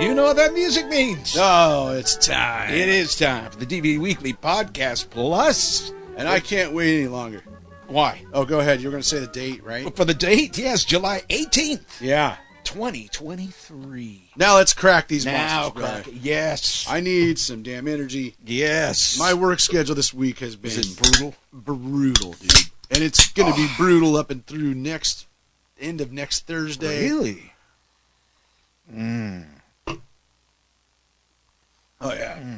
You know what that music means. Oh, it's time. It is time for the DVD Weekly Podcast Plus. And I can't wait any longer. Why? Oh, go ahead. You were going to say the date, right? For the date, yes, July 18th, Yeah. 2023. Now let's crack these Now, monsters, brother. crack it. Yes. I need some damn energy. Yes. My work schedule this week has been Is it brutal? brutal, dude. And it's going to be brutal up and through end of next Thursday. Really? Oh, yeah.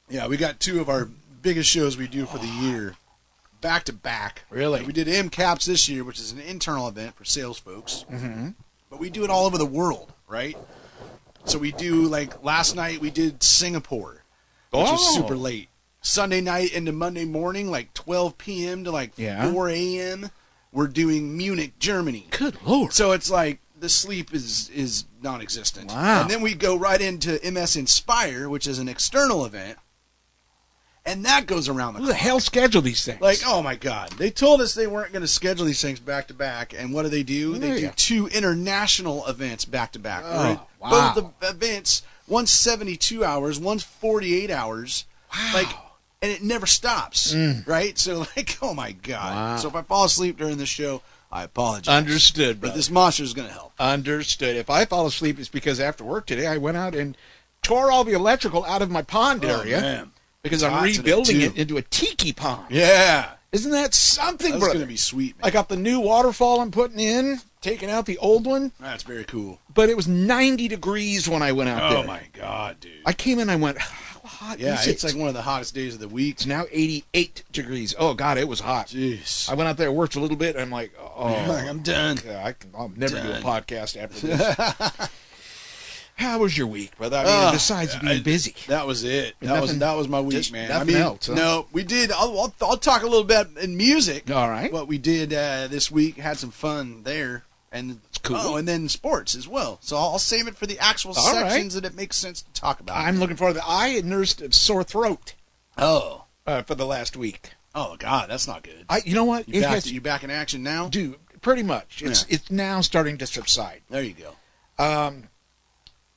Yeah, we got two of our biggest shows we do for the year back to back. Really? We did MCAPS this year, which is an internal event for sales folks. Mm-hmm. But we do it all over the world, right? So we do, like, last night we did Singapore, which was super late. Sunday night into Monday morning, like 12 p.m. to like 4 a.m., we're doing Munich, Germany. Good Lord. So it's like the sleep is non-existent. Wow. And then we go right into MS Inspire, which is an external event, and that goes around the Who the hell schedule these things? Like, oh my God. They told us they weren't going to schedule these things back to back, and what do? They do two international events back to back. Oh, wow. Both the events, one's 72 hours, one's 48 hours. Wow. Like, and it never stops, right? So, like, oh my God. Wow. So if I fall asleep during this show, I apologize. Understood, brother. But this monster is going to help. Understood. If I fall asleep, it's because after work today, I went out and tore all the electrical out of my pond area. Man. Because It's I'm hot rebuilding today, it too. into a tiki pond. Yeah. Isn't that something, That's brother? going to be sweet, man. I got the new waterfall I'm putting in, taking out the old one, That's very cool. but it was 90 degrees when I went out there. Oh, my God, dude. I came in, I went, how hot Yeah, is it? it's like one of the hottest days of the week. It's now 88 degrees. Oh, God, it was hot. Jeez. I went out there, worked a little bit, and I'm like, oh. You're like, I'm done. I'll never do a Done. podcast after this. How was your week, brother? I mean, besides being busy. That was it. Nothing- That was my week, just man. nothing else, huh? No, we did. I'll talk a little bit in music. All right. What we did this week, had some fun there, and cool. Oh, and then sports as well. So I'll save it for the actual All right. sections that it makes sense to talk about. I'm looking forward to that. I had nursed a sore throat Oh, for the last week. oh God, that's not good. You know what? You back in action now? Dude, pretty much. It's now starting to subside. There you go.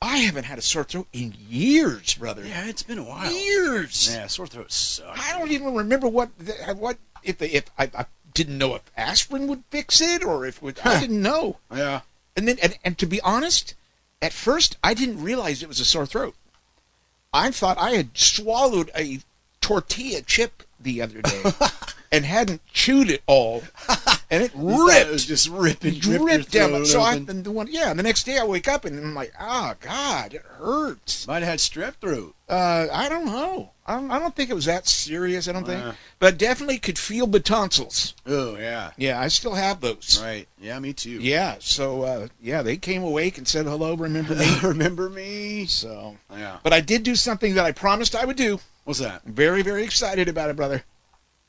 I haven't had a sore throat in years, brother. Yeah, it's been a while. Years. Yeah, sore throat sucks. I don't even remember if I didn't know if aspirin would fix it or if it would, I didn't know. Yeah. And then and to be honest, at first I didn't realize it was a sore throat. I thought I had swallowed a tortilla chip the other day and hadn't chewed it all, and it It ripped. was just ripping, Ripped down. your So throat open. the next day I wake up and I'm like, oh God, it hurts. Might have had strep throat. I don't know. I don't think it was that serious. I don't think, Uh. but definitely could feel the tonsils. Oh yeah. Yeah, I still have those. Right. Yeah, me too. Yeah. So they came awake and said hello. Remember me? Remember me? So, Yeah. but I did do something that I promised I would do. What's that? I'm very, very excited about it, brother.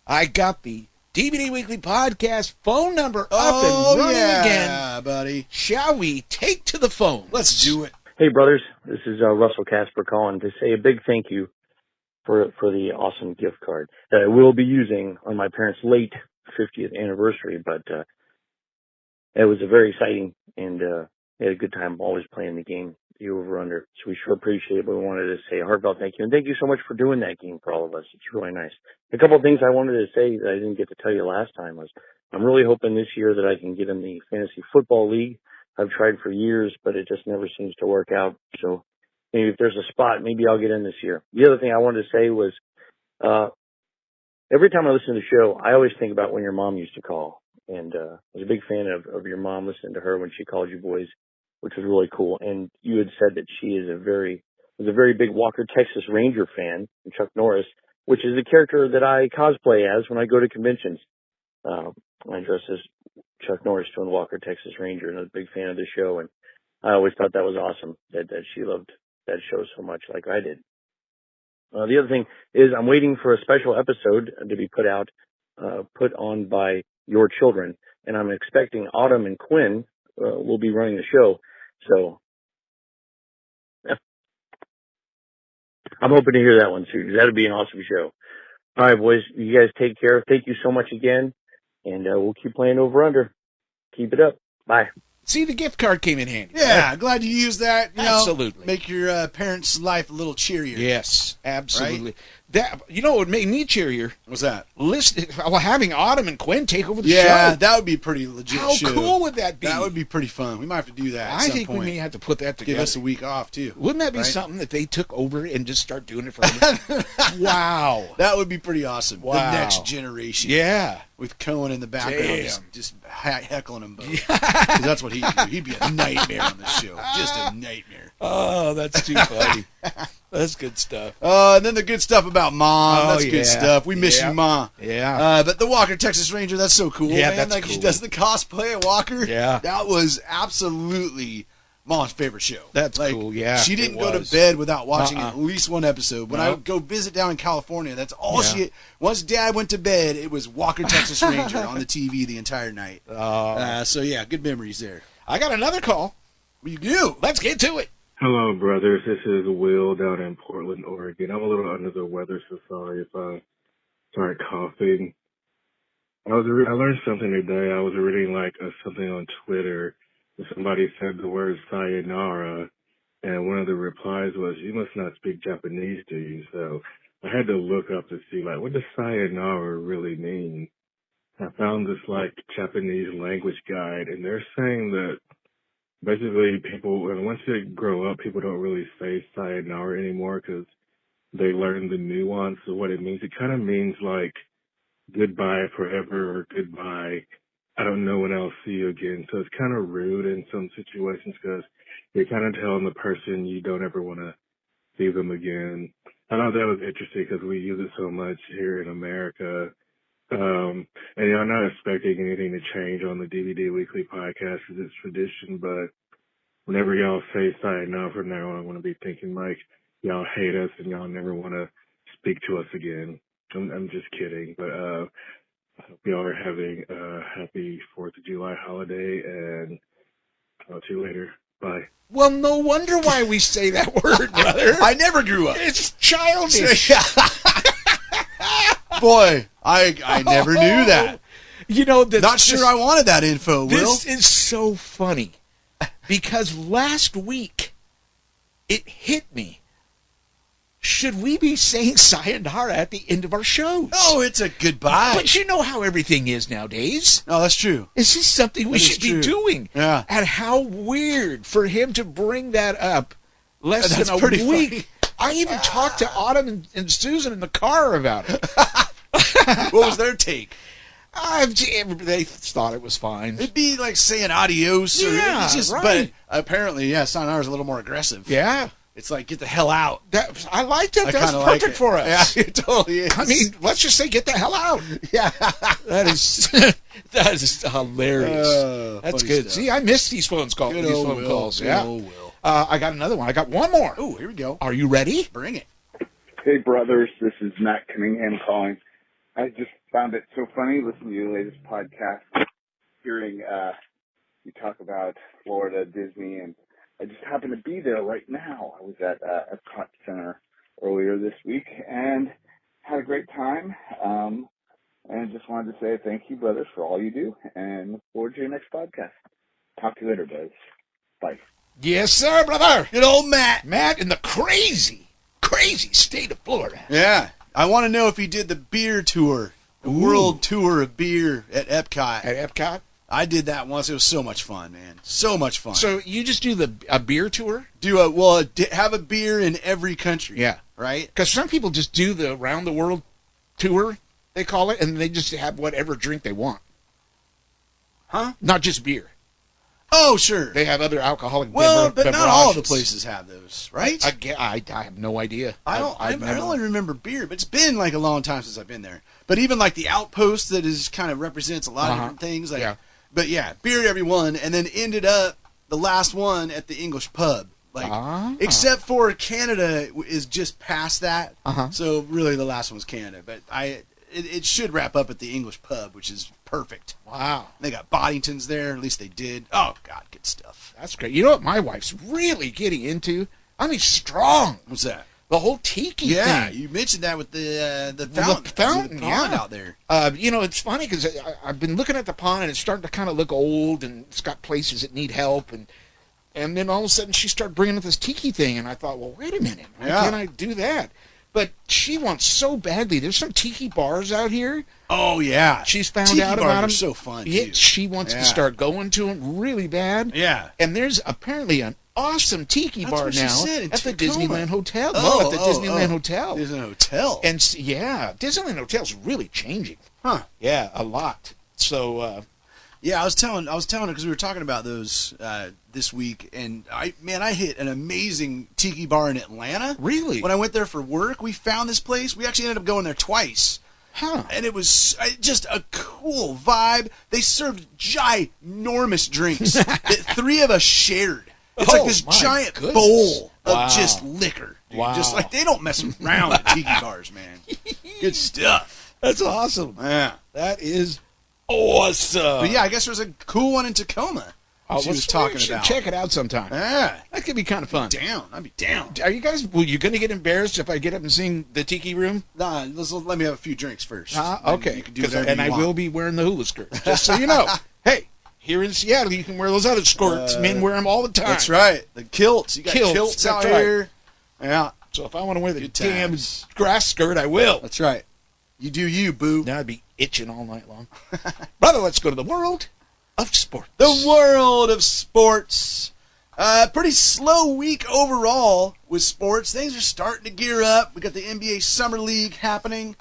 I got the DVD Weekly Podcast phone number up and running again. Buddy. Shall we take to the phone? Let's do it. Hey, brothers. This is Russell Casper calling to say a big thank you for the awesome gift card that I will be using on my parents' late 50th anniversary. But it was a very exciting and had a good time always playing the game, the over-under. So we sure appreciate it. But we wanted to say a heartfelt thank you. And thank you so much for doing that game for all of us. It's really nice. A couple of things I wanted to say that I didn't get to tell you last time was I'm really hoping this year that I can get in the Fantasy Football League. I've tried for years, but it just never seems to work out. So maybe if there's a spot, maybe I'll get in this year. The other thing I wanted to say was every time I listen to the show, I always think about when your mom used to call. And I was a big fan of your mom, listening to her when she called you boys, which was really cool. And you had said that she is was a very big Walker, Texas Ranger fan, and Chuck Norris, which is a character that I cosplay as when I go to conventions. I dress as Chuck Norris doing Walker, Texas Ranger, and I was a big fan of the show. And I always thought that was awesome that she loved that show so much like I did. The other thing is I'm waiting for a special episode to be put on by your children, and I'm expecting Autumn and Quinn will be running the show. So yeah. I'm hoping to hear that one too, because that'd be an awesome show. All right, boys, you guys take care. Thank you so much again. And we'll keep playing over under. Keep it up. Bye. See, the gift card came in handy. Yeah, glad you used that. Absolutely. Make your parents' life a little cheerier. Yes, absolutely. Right? That, you know what made me cheerier? What's that? Having Autumn and Quinn take over the show. Yeah, that would be pretty legit. How show. Cool would that be? That would be pretty fun. We might have to do that. I think we may have to put that together. Give us a week off too. Wouldn't that be something that they took over and just start doing it forever? Wow, that would be pretty awesome. Wow. The next generation. Yeah, with Cohen in the background, Damn. just heckling them both. Because that's what he'd do. He'd be a nightmare on the show. Just a nightmare. Oh, that's too funny. That's good stuff. And then the good stuff about Mom. That's good stuff. We miss you, Ma. Yeah. But the Walker Texas Ranger, that's so cool. Yeah, man. that's like cool. She does the cosplay of Walker. Yeah. That was absolutely Mom's favorite show. That's cool, yeah. She didn't go to bed without watching at least one episode. When I No. would go visit down in California, that's all she... Once Dad went to bed, it was Walker Texas Ranger on the TV the entire night. So, yeah, good memories there. I got another call. What you do? Let's get to it. Hello, brothers. This is Will down in Portland, Oregon. I'm a little under the weather, so sorry if I start coughing. I learned something today. I was reading something on Twitter. Somebody said the word sayonara, and one of the replies was, "You must not speak Japanese, do you?" So I had to look up to see what does sayonara really mean. I found this Japanese language guide, and they're saying that basically people, once they grow up, people don't really say sayonara anymore because they learn the nuance of what it means. It kind of means goodbye forever or goodbye, I don't know when I'll see you again. So it's kind of rude in some situations because you're kind of telling the person you don't ever want to see them again. I thought that was interesting because we use it so much here in America. And I'm not expecting anything to change on the DVD Weekly podcast because it's tradition, but whenever y'all say sayonara from now on, I'm going to be thinking y'all hate us and y'all never want to speak to us again. I'm just kidding, but I hope y'all are having a happy 4th of July holiday, and I'll talk to you later. Bye. Well, no wonder why we say that word, brother. I never grew up. It's childish. Boy, I never knew that. You know, not sure I wanted that info, Will. This is so funny because last week it hit me. Should we be saying sayonara at the end of our shows? Oh, it's a goodbye. But you know how everything is nowadays. Oh, that's true. This is something we should be doing. Yeah. And how weird for him to bring that up less That's than a pretty week. funny. I even talked to Autumn and Susan in the car about it. What was their take? They thought it was fine. It'd be like saying adios. Yeah, it's just, right. But apparently, sayonara is a little more aggressive. Yeah. It's like, get the hell out. I like that. That's like perfect for us. Yeah, it totally is. I mean, let's just say, get the hell out. Yeah. That is hilarious. That's good. Stuff. See, I missed these phone calls. Good These old phone Will. calls. Good Yeah. old Will. I got another one. I got one more. Oh, here we go. Are you ready? Bring it. Hey, brothers. This is Matt Cunningham calling. I just found it so funny listening to your latest podcast, hearing you talk about Florida, Disney, and I just happened to be there right now. I was at Epcot Center earlier this week and had a great time. And just wanted to say thank you, brothers, for all you do, and look forward to your next podcast. Talk to you later, guys. Bye. Yes, sir, brother. Good old Matt. Matt in the crazy state of Florida. Yeah. I want to know if he did the beer tour, the world tour of beer at Epcot. At Epcot? I did that once. It was so much fun, man. So much fun. So you just do a beer tour? Have a beer in every country. Yeah. Right? Because some people just do the around the world tour, they call it, and they just have whatever drink they want. Huh? Not just beer. Oh, sure. They have other alcoholic but beverages. not all the places have those, right? I have no idea. I only remember beer, but it's been like a long time since I've been there. But even like the Outpost that is kind of represents a lot of different things. Like, yeah. But yeah, beer at every one, and then ended up the last one at the English pub. Except for Canada is just past that. So really the last one was Canada. But it should wrap up at the English pub, which is perfect. Wow. They got Boddingtons there, at least they did. Oh, God, good stuff. That's great. You know what my wife's really getting into? I mean, strong. What's that? The whole tiki Yeah, thing. you mentioned that with the Well, fountain, the fountain, the pond yeah. out there. It's funny because I've been looking at the pond and it's starting to kind of look old and it's got places that need help and then all of a sudden she started bringing up this tiki thing and I thought, well, wait a minute, why can't I do that? But she wants so badly. There's some tiki bars out here. Oh yeah, She's found tiki out bars about are them. so fun. Yeah, too. she wants to start going to them really bad. Yeah. And there's apparently an awesome tiki That's bar what she now said, in at the Tacoma. Disneyland Hotel. Oh, No, at the Disneyland Hotel. There's an hotel. And Disneyland Hotel's really changing. Huh. Yeah, a lot. So Yeah, I was telling her because we were talking about those this week, and I hit an amazing tiki bar in Atlanta. Really? When I went there for work, we found this place. We actually ended up going there twice. Huh. And it was just a cool vibe. They served ginormous drinks that 3 of us shared. It's like this my giant goodness. bowl of Wow. just liquor. Dude. Wow. Just like they don't mess around at tiki bars, man. Good stuff. That's awesome. Yeah. That is awesome. But yeah, I guess there's a cool one in Tacoma. She was talking about. Check it out sometime. Yeah. That could be kind of fun. I'd be down. Are you guys? Well, you going to get embarrassed if I get up and sing the Tiki Room? Nah, let me have a few drinks first. Okay. You can do 'Cause- whatever and you I want. will be wearing the hula skirt, just so you know. Hey, here in Seattle, you can wear those other skirts. Men wear them all the time. That's right. The kilts. You got kilts out that's right. here. Yeah. So if I want to wear the Good damn times. grass skirt, I will. That's right. You do you, boo. Now I'd be itching all night long. Brother, let's go to the world of sports. The world of sports. Pretty slow week overall with sports. Things are starting to gear up. We got the NBA Summer League happening.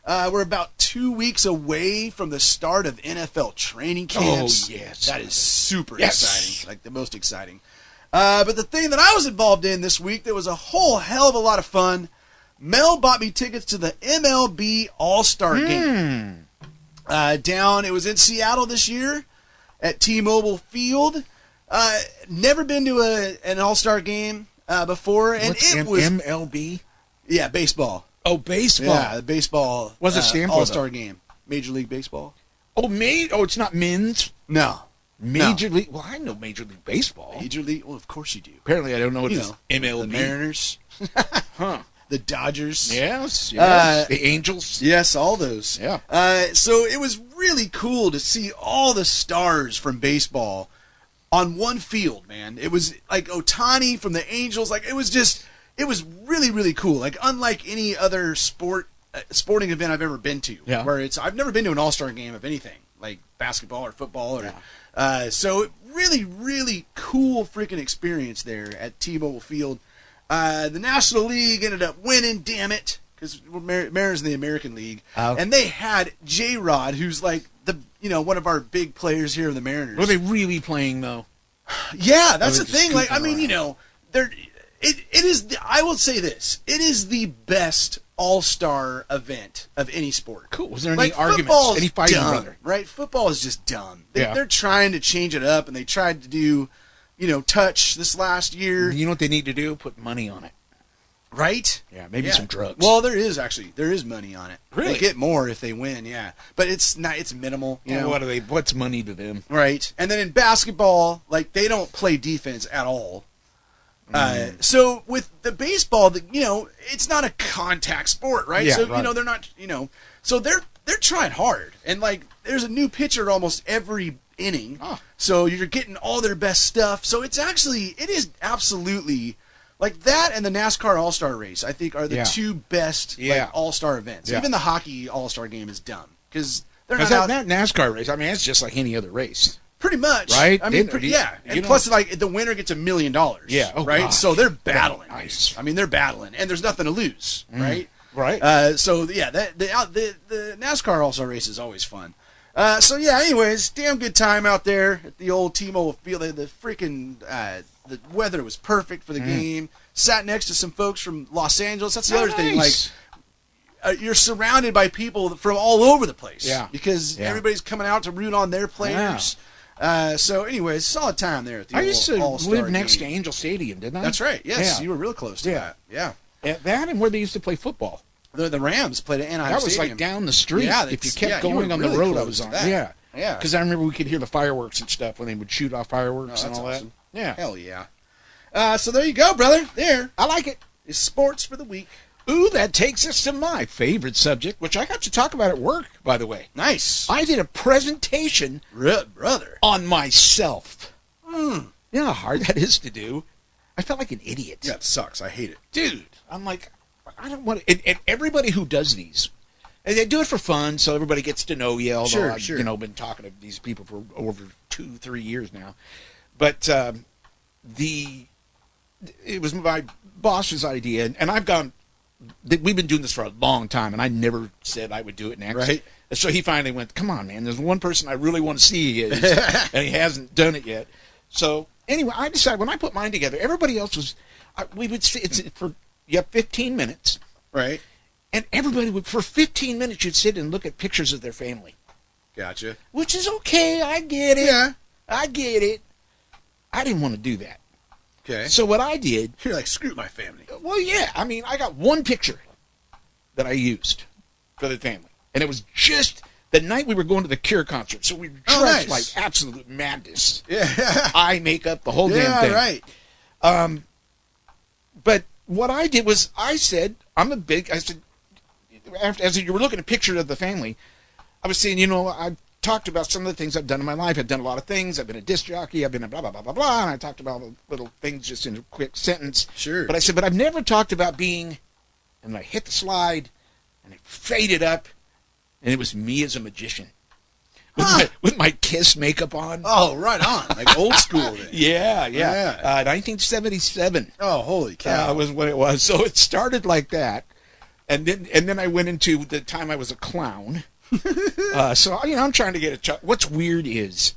We're about 2 weeks away from the start of NFL training camps. Oh, yes. That is super Yes. exciting. Like the most exciting. But the thing that I was involved in this week that was a whole hell of a lot of fun, Mel bought me tickets to the MLB All-Star Game. It was in Seattle this year at T-Mobile Field. Never been to an All-Star game before, and What's it was MLB? yeah, baseball. Oh, baseball. Yeah, the baseball. What's it stand for, All-Star game, Major League Baseball. Oh, it's not men's. No, Major League. Well, I know Major League Baseball. Major League. Well, of course you do. Apparently, I don't know what You it's know, MLB. the Mariners, Huh? the Dodgers. Yes. The Angels. Yes, all those. Yeah. So it was really cool to see all the stars from baseball on one field, man. It was like Ohtani from the Angels. Like it was really, really cool. Like unlike any other sporting event I've ever been to. Yeah. Where I've never been to an All-Star game of anything, like basketball or football or so really, really cool freaking experience there at T-Mobile Field. The National League ended up winning, damn it, because Mariners in the American League, and they had J-Rod, who's like one of our big players here in the Mariners. Were they really playing though? Yeah, that's Or the they just thing. Like, I goofing mean, around? it is. I will say this: it is the best all-star event of any sport. Cool. Was there any Like, arguments? football's Any fighting, dumb, brother? right? Football is just dumb. Yeah. They're trying to change it up, and they tried to do, touch this last year, You know what they need to do? Put money on it. right? Yeah, maybe some drugs. Well, there is money on it. Really? They get more if they win, yeah. But it's not. It's minimal. You Yeah, know? what's money to them? Right. And then in basketball, like they don't play defense at all. So with the baseball, it's not a contact sport, right? Yeah, so right. they're not, so they're trying hard, and like there's a new pitcher almost every inning. Oh. So you're getting all their best stuff. So it is absolutely like that, and the NASCAR All-Star Race I think are the two best All-Star events. Yeah. Even the hockey All-Star game is dumb because they're not Because out. that NASCAR race, I mean, it's just like any other race. Pretty much, Right? I mean, Didn't- yeah, you and know- plus, like the winner gets $1 million. Yeah. Oh, right. gosh. So they're battling. Nice. I mean, they're battling, and there's nothing to lose, right? Right. So yeah, the NASCAR All-Star race is always fun. So yeah, anyways, damn good time out there at the old T-Mobile Field. The freaking the weather was perfect for the game. Sat next to some folks from Los Angeles. That's the other thing. Like Nice. you're surrounded by people from all over the place. Yeah. Because Yeah. everybody's coming out to root on their players. So anyways, solid time there at the I used to All-Star live next to game. Angel Stadium, didn't I? That's right. Yes, Yeah. you were real close to that. Yeah. At that and where they used to play football. The Rams played at Anaheim That was Stadium. like down the street. Yeah, if you that's- kept yeah, you were going on really the road I close was to on. that. Yeah. Yeah. Because I remember we could hear the fireworks and stuff when they would shoot off fireworks and that's all awesome. that. Yeah. Hell yeah. So there you go, brother. There. I like it. is sports for the week. Ooh, that takes us to my favorite subject, which I got to talk about at work, by the way. Nice. I did a presentation Brother. on myself. You know how hard that is to do? I felt like an idiot. Yeah, it sucks. I hate it. Dude, I'm like, I don't want to. And everybody who does these, and they do it for fun, so everybody gets to know you. Although I've been talking to these people for over 2-3 years now. But it was my boss's idea, and I've gone. We've been doing this for a long time, and I never said I would do it next. Right. And so he finally went, come on, man, there's one person I really want to see, and he hasn't done it yet. So anyway, I decided when I put mine together, everybody else was, we would see, you have 15 minutes. Right. And everybody would, for 15 minutes, you'd sit and look at pictures of their family. Gotcha. Which is okay, I get it. Yeah. I get it. I didn't want to do that. Okay. So what I did, You're like, screw my family. well, yeah, I mean, I got one picture that I used for the family. And it was just the night we were going to the Cure concert. So we were dressed like absolute madness. Yeah. Eye makeup, the whole damn thing. Right. But what I did was I said, as you were looking at a picture of the family, I was saying, I talked about some of the things I've done in my life. I've done a lot of things. I've been a disc jockey. I've been a blah, blah, blah, blah, blah. And I talked about little things just in a quick sentence. Sure. But I said, but I've never talked about being, and I hit the slide, and it faded up, and it was me as a magician. With my Kiss makeup on. Oh, right on. Like old school then. Yeah. 1977. Oh, holy cow. Was what it was. So it started like that. And then I went into the time I was a clown. So I'm trying to get what's weird is,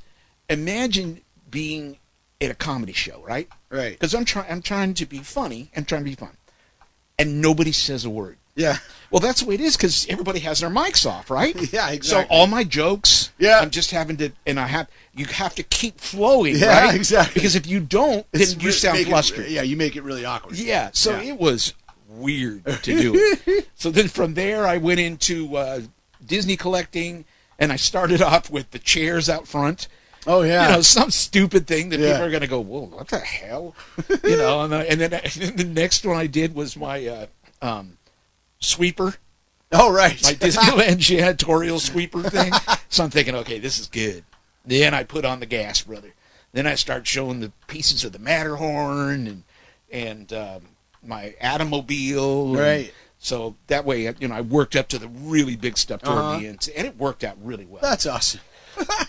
imagine being at a comedy show, right? Right. Because I'm trying to be funny and trying to be fun, and nobody says a word. Yeah. Well, that's the way it is because everybody has their mics off, right? Yeah, exactly. So all my jokes, yeah, I'm just having to, and you have to keep flowing, yeah, right? Exactly. Because if you don't, then you sound flustered. You make it really awkward. Yeah. So it was weird to do it. So then from there, I went into Disney collecting, and I started off with the chairs out front. Oh yeah, some stupid thing that people are going to go, "Whoa, what the hell?" And then the next one I did was my sweeper. Oh right, my Disneyland janitorial sweeper thing. So I'm thinking, okay, this is good. Then I put on the gas, brother. Then I start showing the pieces of the Matterhorn and my Atomobile. Right. So that way, I worked up to the really big stuff toward the end, and it worked out really well. That's awesome.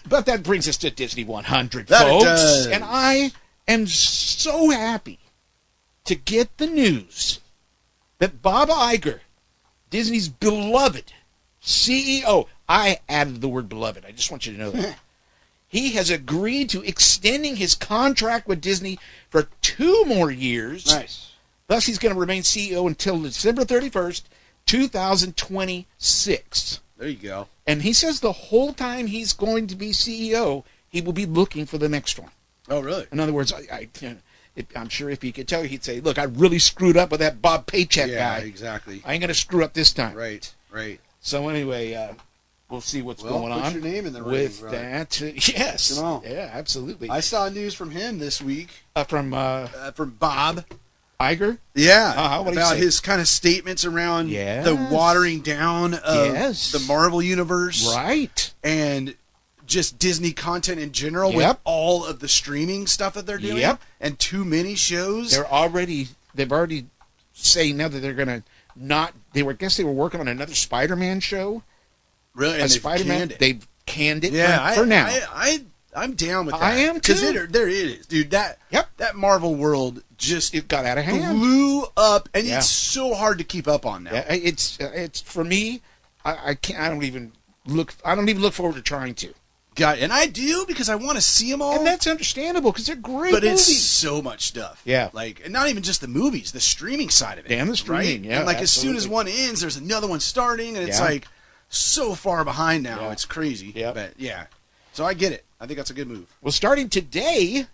But that brings us to Disney 100, that folks. It does. And I am so happy to get the news that Bob Iger, Disney's beloved CEO, I added the word beloved. I just want you to know that. He has agreed to extending his contract with Disney for 2 more years. Nice. Thus, he's going to remain CEO until December 31st, 2026. There you go. And he says the whole time he's going to be CEO, he will be looking for the next one. Oh, really? In other words, I'm sure if he could tell you, he'd say, look, I really screwed up with that Bob Paycheck guy. Yeah, exactly. I ain't going to screw up this time. Right. So anyway, we'll see what's going on. Put your name in the with ring, that. Yes. Come on. Yeah, absolutely. I saw news from him this week. From Bob Iger? Yeah. What about his kind of statements around the watering down of the Marvel Universe. Right. And just Disney content in general with all of the streaming stuff that they're doing. Yep. And too many shows. They've already saying now that they're going to I guess they were working on another Spider-Man show. Really? And they've canned it for now. I'm down with that. I am too. Because there it is, dude. That Marvel world it got out of hand, blew up, and it's so hard to keep up on now. Yeah, it's for me. I can't. I don't even look forward to trying to. Got it. And I do because I want to see them all, and that's understandable because they're great. But movies. It's so much stuff. Yeah, and not even just the movies, the streaming side of it. Damn the streaming, right? Yeah. And absolutely. As soon as one ends, there's another one starting, and it's so far behind now. Yeah. It's crazy. Yeah. But so I get it. I think that's a good move. Well, starting today,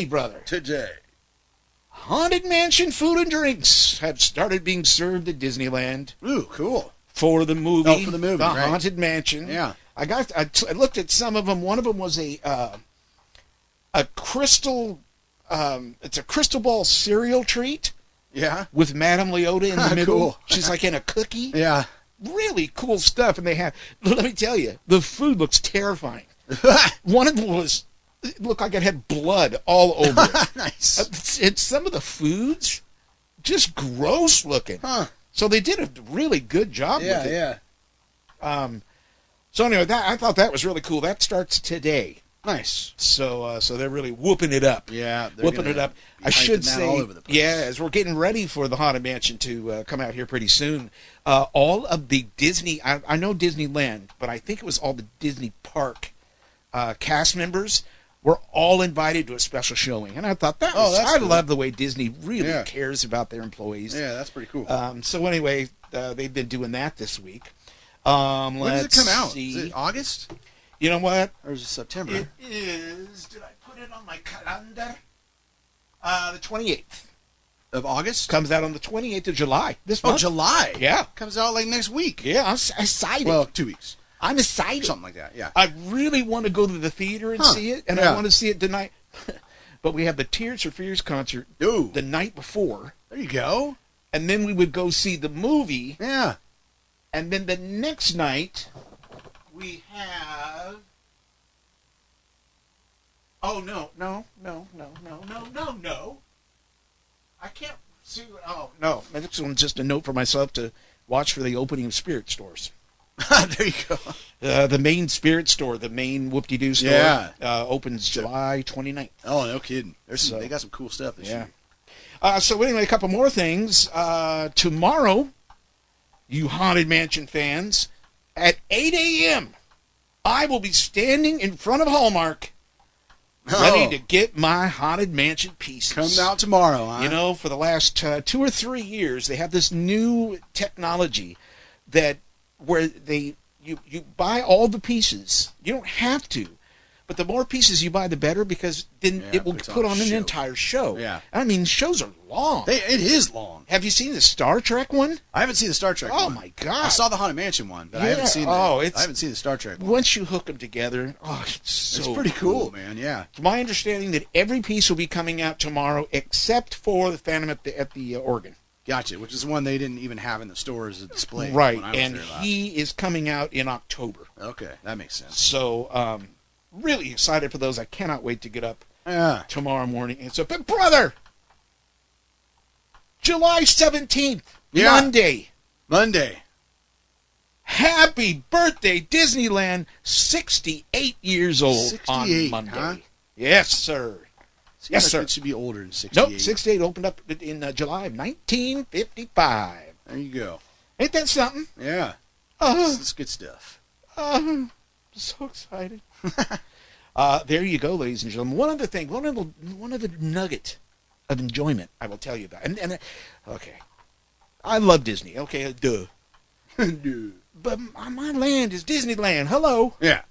brother. Today. Haunted Mansion food and drinks have started being served at Disneyland. Ooh, cool. For the movie. Oh, for the movie, right. Haunted Mansion. Yeah. I looked at some of them. One of them was a crystal. It's a crystal ball cereal treat. Yeah. with Madame Leota in the middle. Cool. She's like in a cookie. Yeah. Really cool stuff. And they have, let me tell you, the food looks terrifying. One of them it looked like it had blood all over it. Nice. And some of the foods, just gross looking. Huh. So they did a really good job with it. Yeah. So anyway, I thought that was really cool. That starts today. Nice. So they're really whooping it up. Yeah. Whooping it up. I should say, all over the place. yeah, as we're getting ready for the Haunted Mansion to come out here pretty soon, all of the Disney, I know Disneyland, but I think it was all the Disney Park cast members were all invited to a special showing. And I thought I cool. love the way Disney really cares about their employees. Yeah, that's pretty cool. So anyway, they've been doing that this week. When does it come out? See. Is it August? You know what? Or is it September? It is. Did I put it on my calendar? The 28th. Of August? Comes out on the 28th of July. This Oh, month. July. Yeah. Comes out like next week. Yeah, I'm excited. Well, 2 weeks. I'm excited. Something like that, yeah. I really want to go to the theater and see it, and I want to see it tonight. But we have the Tears for Fears concert the night before. There you go. And then we would go see the movie. Yeah. And then the next night, we have... Oh, no. I can't see... Oh, no. My next one's just a note for myself to watch for the opening of Spirit stores. There you go. The main Spirit store, the main Whoop-de-Doo store, opens July 29th. Oh, no kidding. They got some cool stuff this year. So anyway, a couple more things. Tomorrow, you Haunted Mansion fans, at 8 a.m., I will be standing in front of Hallmark ready to get my Haunted Mansion pieces. Comes out tomorrow, huh? You know, for the last 2 or 3 years, they have this new technology that where you buy all the pieces. You don't have to. But the more pieces you buy, the better, because then it will put on an entire show. Yeah. I mean, shows are long. It is long. Have you seen the Star Trek one? I haven't seen the Star Trek one. Oh, my God. I saw the Haunted Mansion one, but I haven't seen I haven't seen the Star Trek one. Once you hook them together, it's pretty cool, man, yeah. It's my understanding that every piece will be coming out tomorrow except for the Phantom at the Oregon. Gotcha, which is the one they didn't even have in the store as a display. Right, and he is coming out in October. Okay, that makes sense. So, really excited for those. I cannot wait to get up tomorrow morning. And so, but brother, July 17th, Monday. Happy birthday, Disneyland, 68 years old 68, on Monday. huh? Yes, sir. Yes, sir. It should be older than 68. Nope, 68 opened up in July of 1955. There you go. Ain't that something? Yeah. That's good stuff. I'm so excited. There you go, ladies and gentlemen. One other thing, one of the nugget of enjoyment I will tell you about. And okay, I love Disney. Okay, duh. But my land is Disneyland. Hello. Yeah.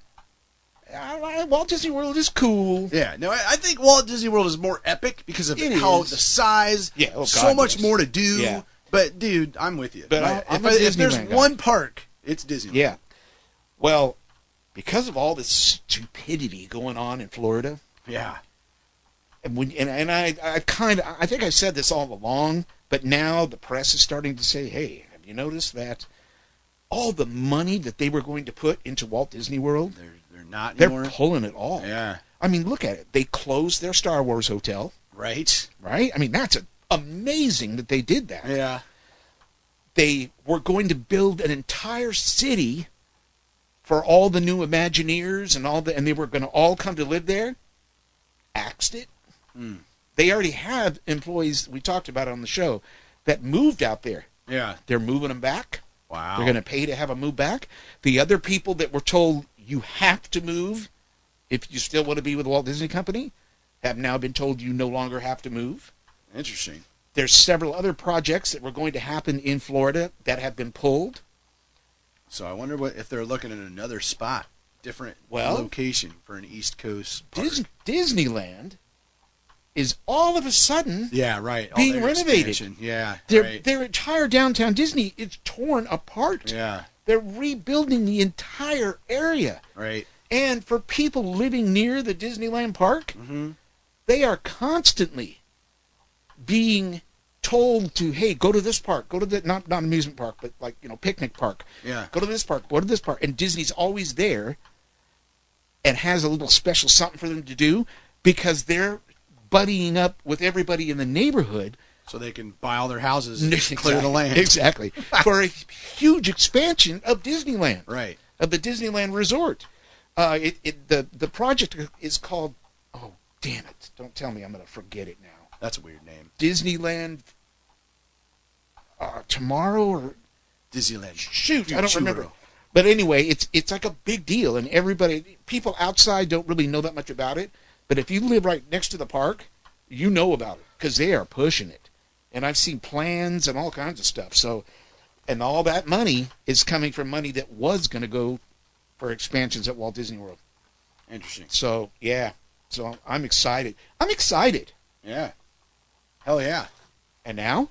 Walt Disney World is cool. Yeah. No, I think Walt Disney World is more epic because of the size. Yeah. Oh, God, so much more to do. Yeah. But dude, I'm with you. But if there's one park, it's Disneyland. Yeah. Well, because of all this stupidity going on in Florida. Yeah. And I think I said this all along, but now the press is starting to say, hey, have you noticed that all the money that they were going to put into Walt Disney World, they're not anymore. They're pulling it all. Yeah. I mean, look at it. They closed their Star Wars hotel. Right. Right? I mean, that's amazing that they did that. Yeah. They were going to build an entire city for all the new Imagineers and they were going to all come to live there. Axed it. Mm. They already have employees, we talked about it on the show, that moved out there. Yeah. They're moving them back. Wow. They're going to pay to have them move back. The other people that were told you have to move if you still want to be with the Walt Disney Company have now been told you no longer have to move. Interesting. There's several other projects that were going to happen in Florida that have been pulled. So I wonder if they're looking at another spot, different location for an East Coast park. Disneyland is all of a sudden being renovated. Expansion. Yeah, their entire downtown Disney is torn apart. Yeah. They're rebuilding the entire area. Right. And for people living near the Disneyland park, they are constantly being told to, hey, go to this park, go to the not amusement park, but like, picnic park. Yeah. Go to this park, go to this park, and Disney's always there and has a little special something for them to do because they're buddying up with everybody in the neighborhood. So they can buy all their houses and clear the land. Exactly. For a huge expansion of Disneyland. Right. Of the Disneyland Resort. The project is called, oh, damn it. Don't tell me I'm going to forget it now. That's a weird name. Disneyland Tomorrow or Disneyland. Shoot, I don't remember. But anyway, it's like a big deal, and people outside don't really know that much about it. But if you live right next to the park, you know about it because they are pushing it. And I've seen plans and all kinds of stuff. So, and all that money is coming from money that was going to go for expansions at Walt Disney World. Interesting. So, yeah. So I'm excited. I'm excited. Yeah. Hell yeah. And now?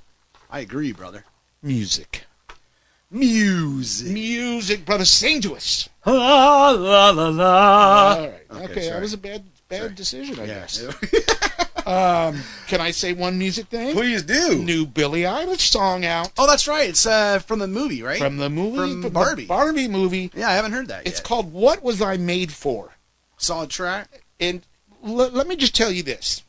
I agree, brother. Music. Music, brother. Sing to us. La, la, la, la. All right. Okay, that was a bad decision, I guess. Can I say one music thing? Please do. New Billie Eilish song out. Oh, that's right. It's from the movie, right? From the movie? From Barbie. The Barbie movie. Yeah, I haven't heard that yet. It's called What Was I Made For? Solid track. And let me just tell you this.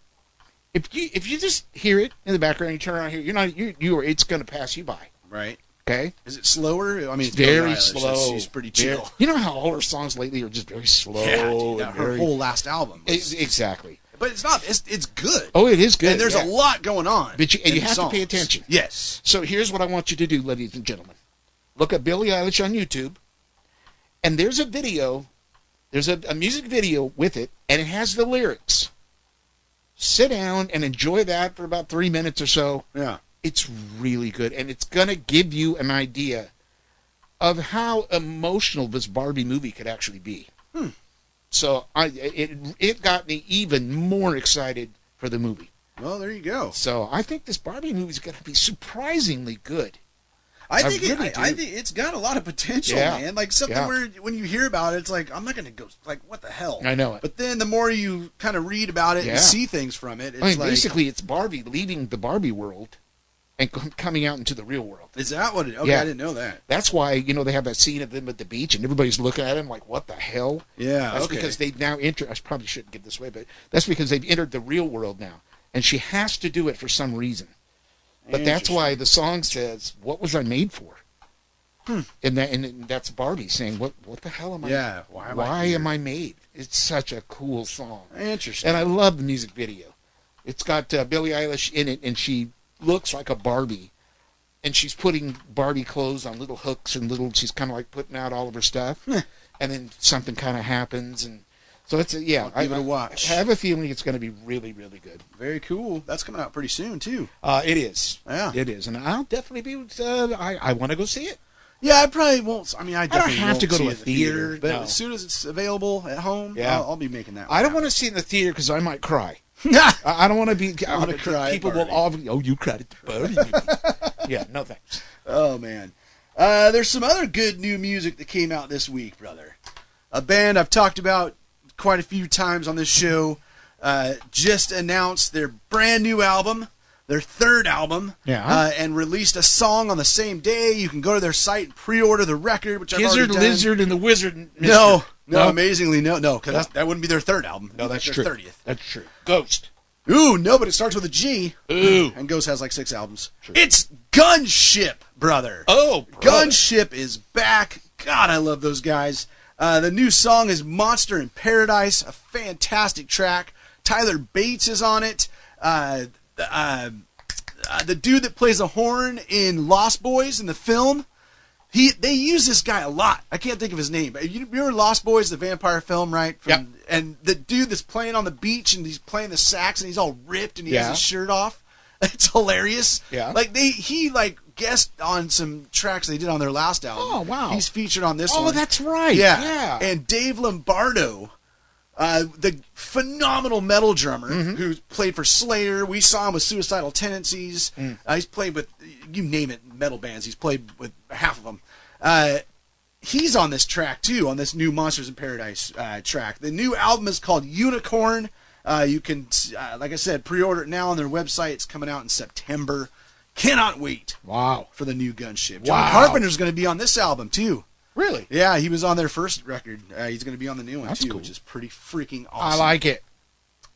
If you just hear it in the background, you turn around here, it's going to pass you by. Right. Okay? Is it slower? I mean, it's very slow. She's pretty chill. You know how all her songs lately are just very slow? Yeah, dude, her whole last album. Exactly. But it's not. It's good. Oh, it is good. And there's a lot going on. But you have to pay attention. Yes. So here's what I want you to do, ladies and gentlemen. Look at Billie Eilish on YouTube, and there's a video. There's a music video with it, and it has the lyrics. Sit down and enjoy that for about 3 minutes or so. Yeah. It's really good, and it's going to give you an idea of how emotional this Barbie movie could actually be. So it got me even more excited for the movie. Well, there you go. So I think this Barbie movie is going to be surprisingly good. I think it's got a lot of potential, man. Like something where when you hear about it, it's like, I'm not going to go, like, what the hell? I know it. But then the more you kind of read about it and see things from it, it's basically it's Barbie leaving the Barbie world and coming out into the real world. Is that what it is? Okay, I didn't know that. That's why, they have that scene of them at the beach and everybody's looking at him like, what the hell? Yeah, That's because they've now entered, I probably shouldn't get this way, but that's because they've entered the real world now. And she has to do it for some reason. But that's why the song says, what was I made for? And that's Barbie saying, what the hell am I? Yeah, why am I made? It's such a cool song. Interesting. And I love the music video. It's got Billie Eilish in it, and she looks like a Barbie. And she's putting Barbie clothes on little hooks and she's kind of like putting out all of her stuff. And then something kind of happens. And so it's, I'll give it a watch. I have a feeling it's going to be really, really good. Very cool. That's coming out pretty soon, too. It is. Yeah. It is. And I'll definitely be, I want to go see it. Yeah, I probably won't. I mean, I definitely don't have to go to a theater, but no. as soon as it's available at home, I'll be making that one. I don't want to see it in the theater because I might cry. I don't want to be. I want to cry. People will all. Oh, you cried at the Barbie movie. Yeah, no thanks. Oh man, there's some other good new music that came out this week, brother. A band I've talked about quite a few times on this show just announced their brand new album. Their third album, and released a song on the same day. You can go to their site and pre-order the record, which I've already done. Lizard, and the Wizard. No, amazingly, no, because that wouldn't be their third album. No, that's their true. 30th. That's true. Ghost. Ooh, no, but it starts with a G. Ooh. And Ghost has like 6 albums. True. It's Gunship, brother. Oh, brother. Gunship is back. God, I love those guys. The new song is Monster in Paradise, a fantastic track. Tyler Bates is on it. The dude that plays a horn in Lost Boys in the film, they use this guy a lot. I can't think of his name. But you remember Lost Boys, the vampire film, right? Yep. And the dude that's playing on the beach and he's playing the sax and he's all ripped and he has his shirt off. It's hilarious. Yeah. Like he guest on some tracks they did on their last album. Oh, wow. He's featured on this one. Oh, that's right. Yeah. And Dave Lombardo, the phenomenal metal drummer who played for Slayer. We saw him with Suicidal Tendencies. He's played with, you name it, metal bands. He's played with half of them. He's on this track, too, on this new Monsters in Paradise track. The new album is called Unicorn. You can, like I said, pre-order it now on their website. It's coming out in September. Cannot wait Wow. for the new Gunship. Wow. John Carpenter's going to be on this album, too. Really? Yeah, he was on their first record. He's going to be on the new one, That's too, cool. which is pretty freaking I awesome. like it.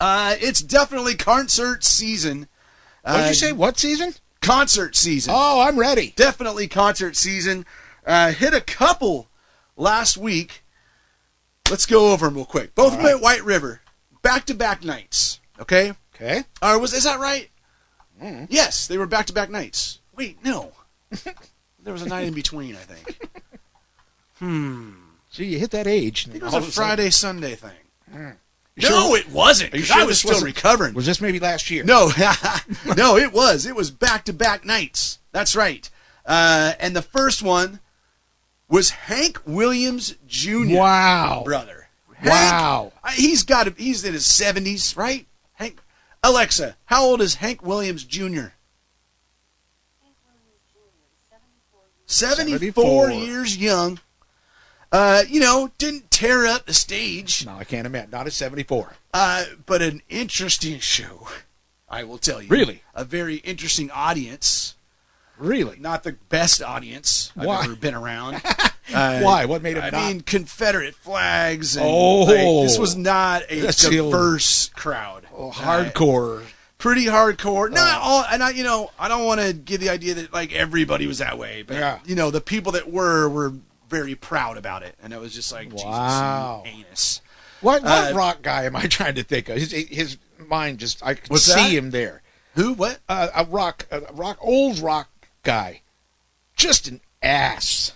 It's definitely concert season. What did you say? What season? Concert season. Oh, I'm ready. Definitely concert season. Hit a couple last week. Let's go over them real quick. Both of them at White River. Back-to-back nights. Okay? Okay. Is that right? Yes, they were back-to-back nights. Wait, no. There was a night in between, I think. See, you hit that age. I think it was a Friday-Sunday thing. You No, it wasn't. Are you 'cause sure I was this still wasn't- recovering. Was this maybe last year? No, no, it was. It was back-to-back nights. That's right. And the first one was Hank Williams Jr. Wow. Brother. Wow. He's in his 70s, right? Hank. Alexa, how old is Hank Williams Jr.? 74 years young. Didn't tear up the stage. No, I can't imagine. Not at 74. But an interesting show, I will tell you. Really? A very interesting audience. Really? Not the best audience Why? I've ever been around. Why? What made it I not? mean, Confederate flags. And, Oh. this was not a That's diverse crowd. Hardcore. Pretty hardcore. Not all, and I don't want to give the idea that like everybody was that way, but Yeah. the people that were very proud about it, and it was just like Wow. Jesus, anus. What rock guy am I trying to think of? His mind just, I could What's see that? him there. Who? What? Old rock guy. Just an ass.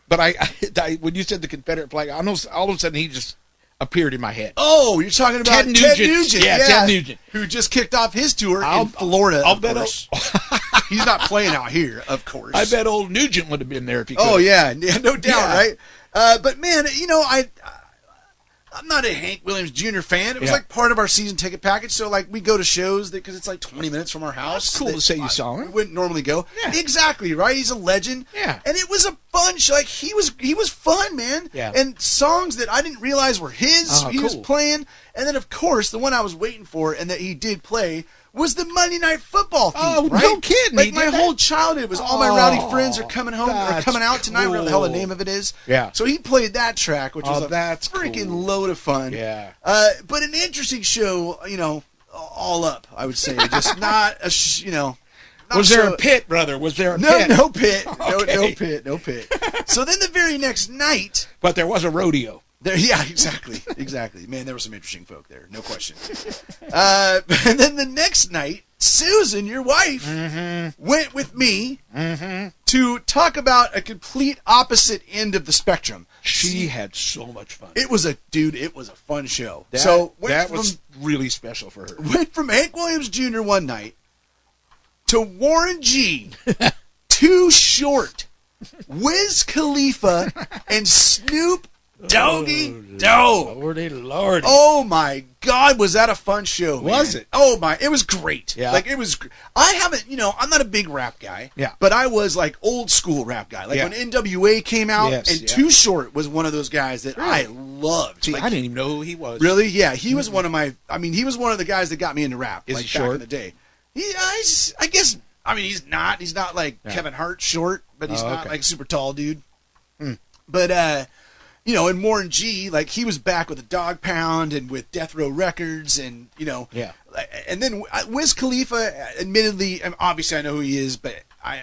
But I when you said the Confederate flag, I know all of a sudden he just appeared in my head. Oh, you're talking about Ted Nugent. Yeah, Ted Nugent. who just kicked off his tour in Florida. I'll of bet course. He's not playing out here, of course. I bet old Nugent would have been there if he could. Oh yeah, no doubt, Yeah. right? But man, I'm not a Hank Williams Jr. fan. It was Yeah. like part of our season ticket package. So like we go to shows because it's like 20 minutes from our house. That's cool to say you saw him. We wouldn't normally go. Yeah. Exactly, right? He's a legend. Yeah. And it was a fun show. Like he was fun, man. Yeah. And songs that I didn't realize were his. Oh, he was cool. playing. And then of course the one I was waiting for and that he did play was the Monday Night Football theme. Oh, right? no kidding. Like He my did that? whole childhood was all my rowdy Oh, friends are coming home or that's coming out tonight. Whatever the hell the cool. name of it is. Yeah. So he played that track, which was a that's freaking cool. load of fun. Yeah. But an interesting show, all up, I would say. Just not a, not Was there show- a pit, brother? Was there a No, pit? no pit. Okay. No pit. So then the very next night, But there was a rodeo. yeah, exactly. Man, there were some interesting folk there, no question. And then the next night, Susan, your wife, went with me to talk about a complete opposite end of the spectrum. She had so much fun. It was a fun show. That was really special for her. Went from Hank Williams Jr. one night to Warren G. Too Short, Wiz Khalifa, and Snoop Doggy Dogg. Lordy, Lordy. Oh my God, was that a fun show? Was man. it? Oh my, it was great. Yeah. Like it was. I haven't, I'm not a big rap guy. Yeah. But I was like old school rap guy. Like Yeah. when NWA came out, Yes, and yeah. Too Short was one of those guys that I loved. See, Like, I didn't even know who he was. Really? Yeah, he was one of my. I mean, he was one of the guys that got me into rap. Is like he back short? in the day. He's, I guess. I mean, he's not. He's not like Yeah. Kevin Hart short, but he's Oh, not okay. like super tall dude. But and Warren G, like he was back with the Dog Pound and with Death Row Records, and Yeah. and then Wiz Khalifa. Admittedly, obviously I know who he is, but I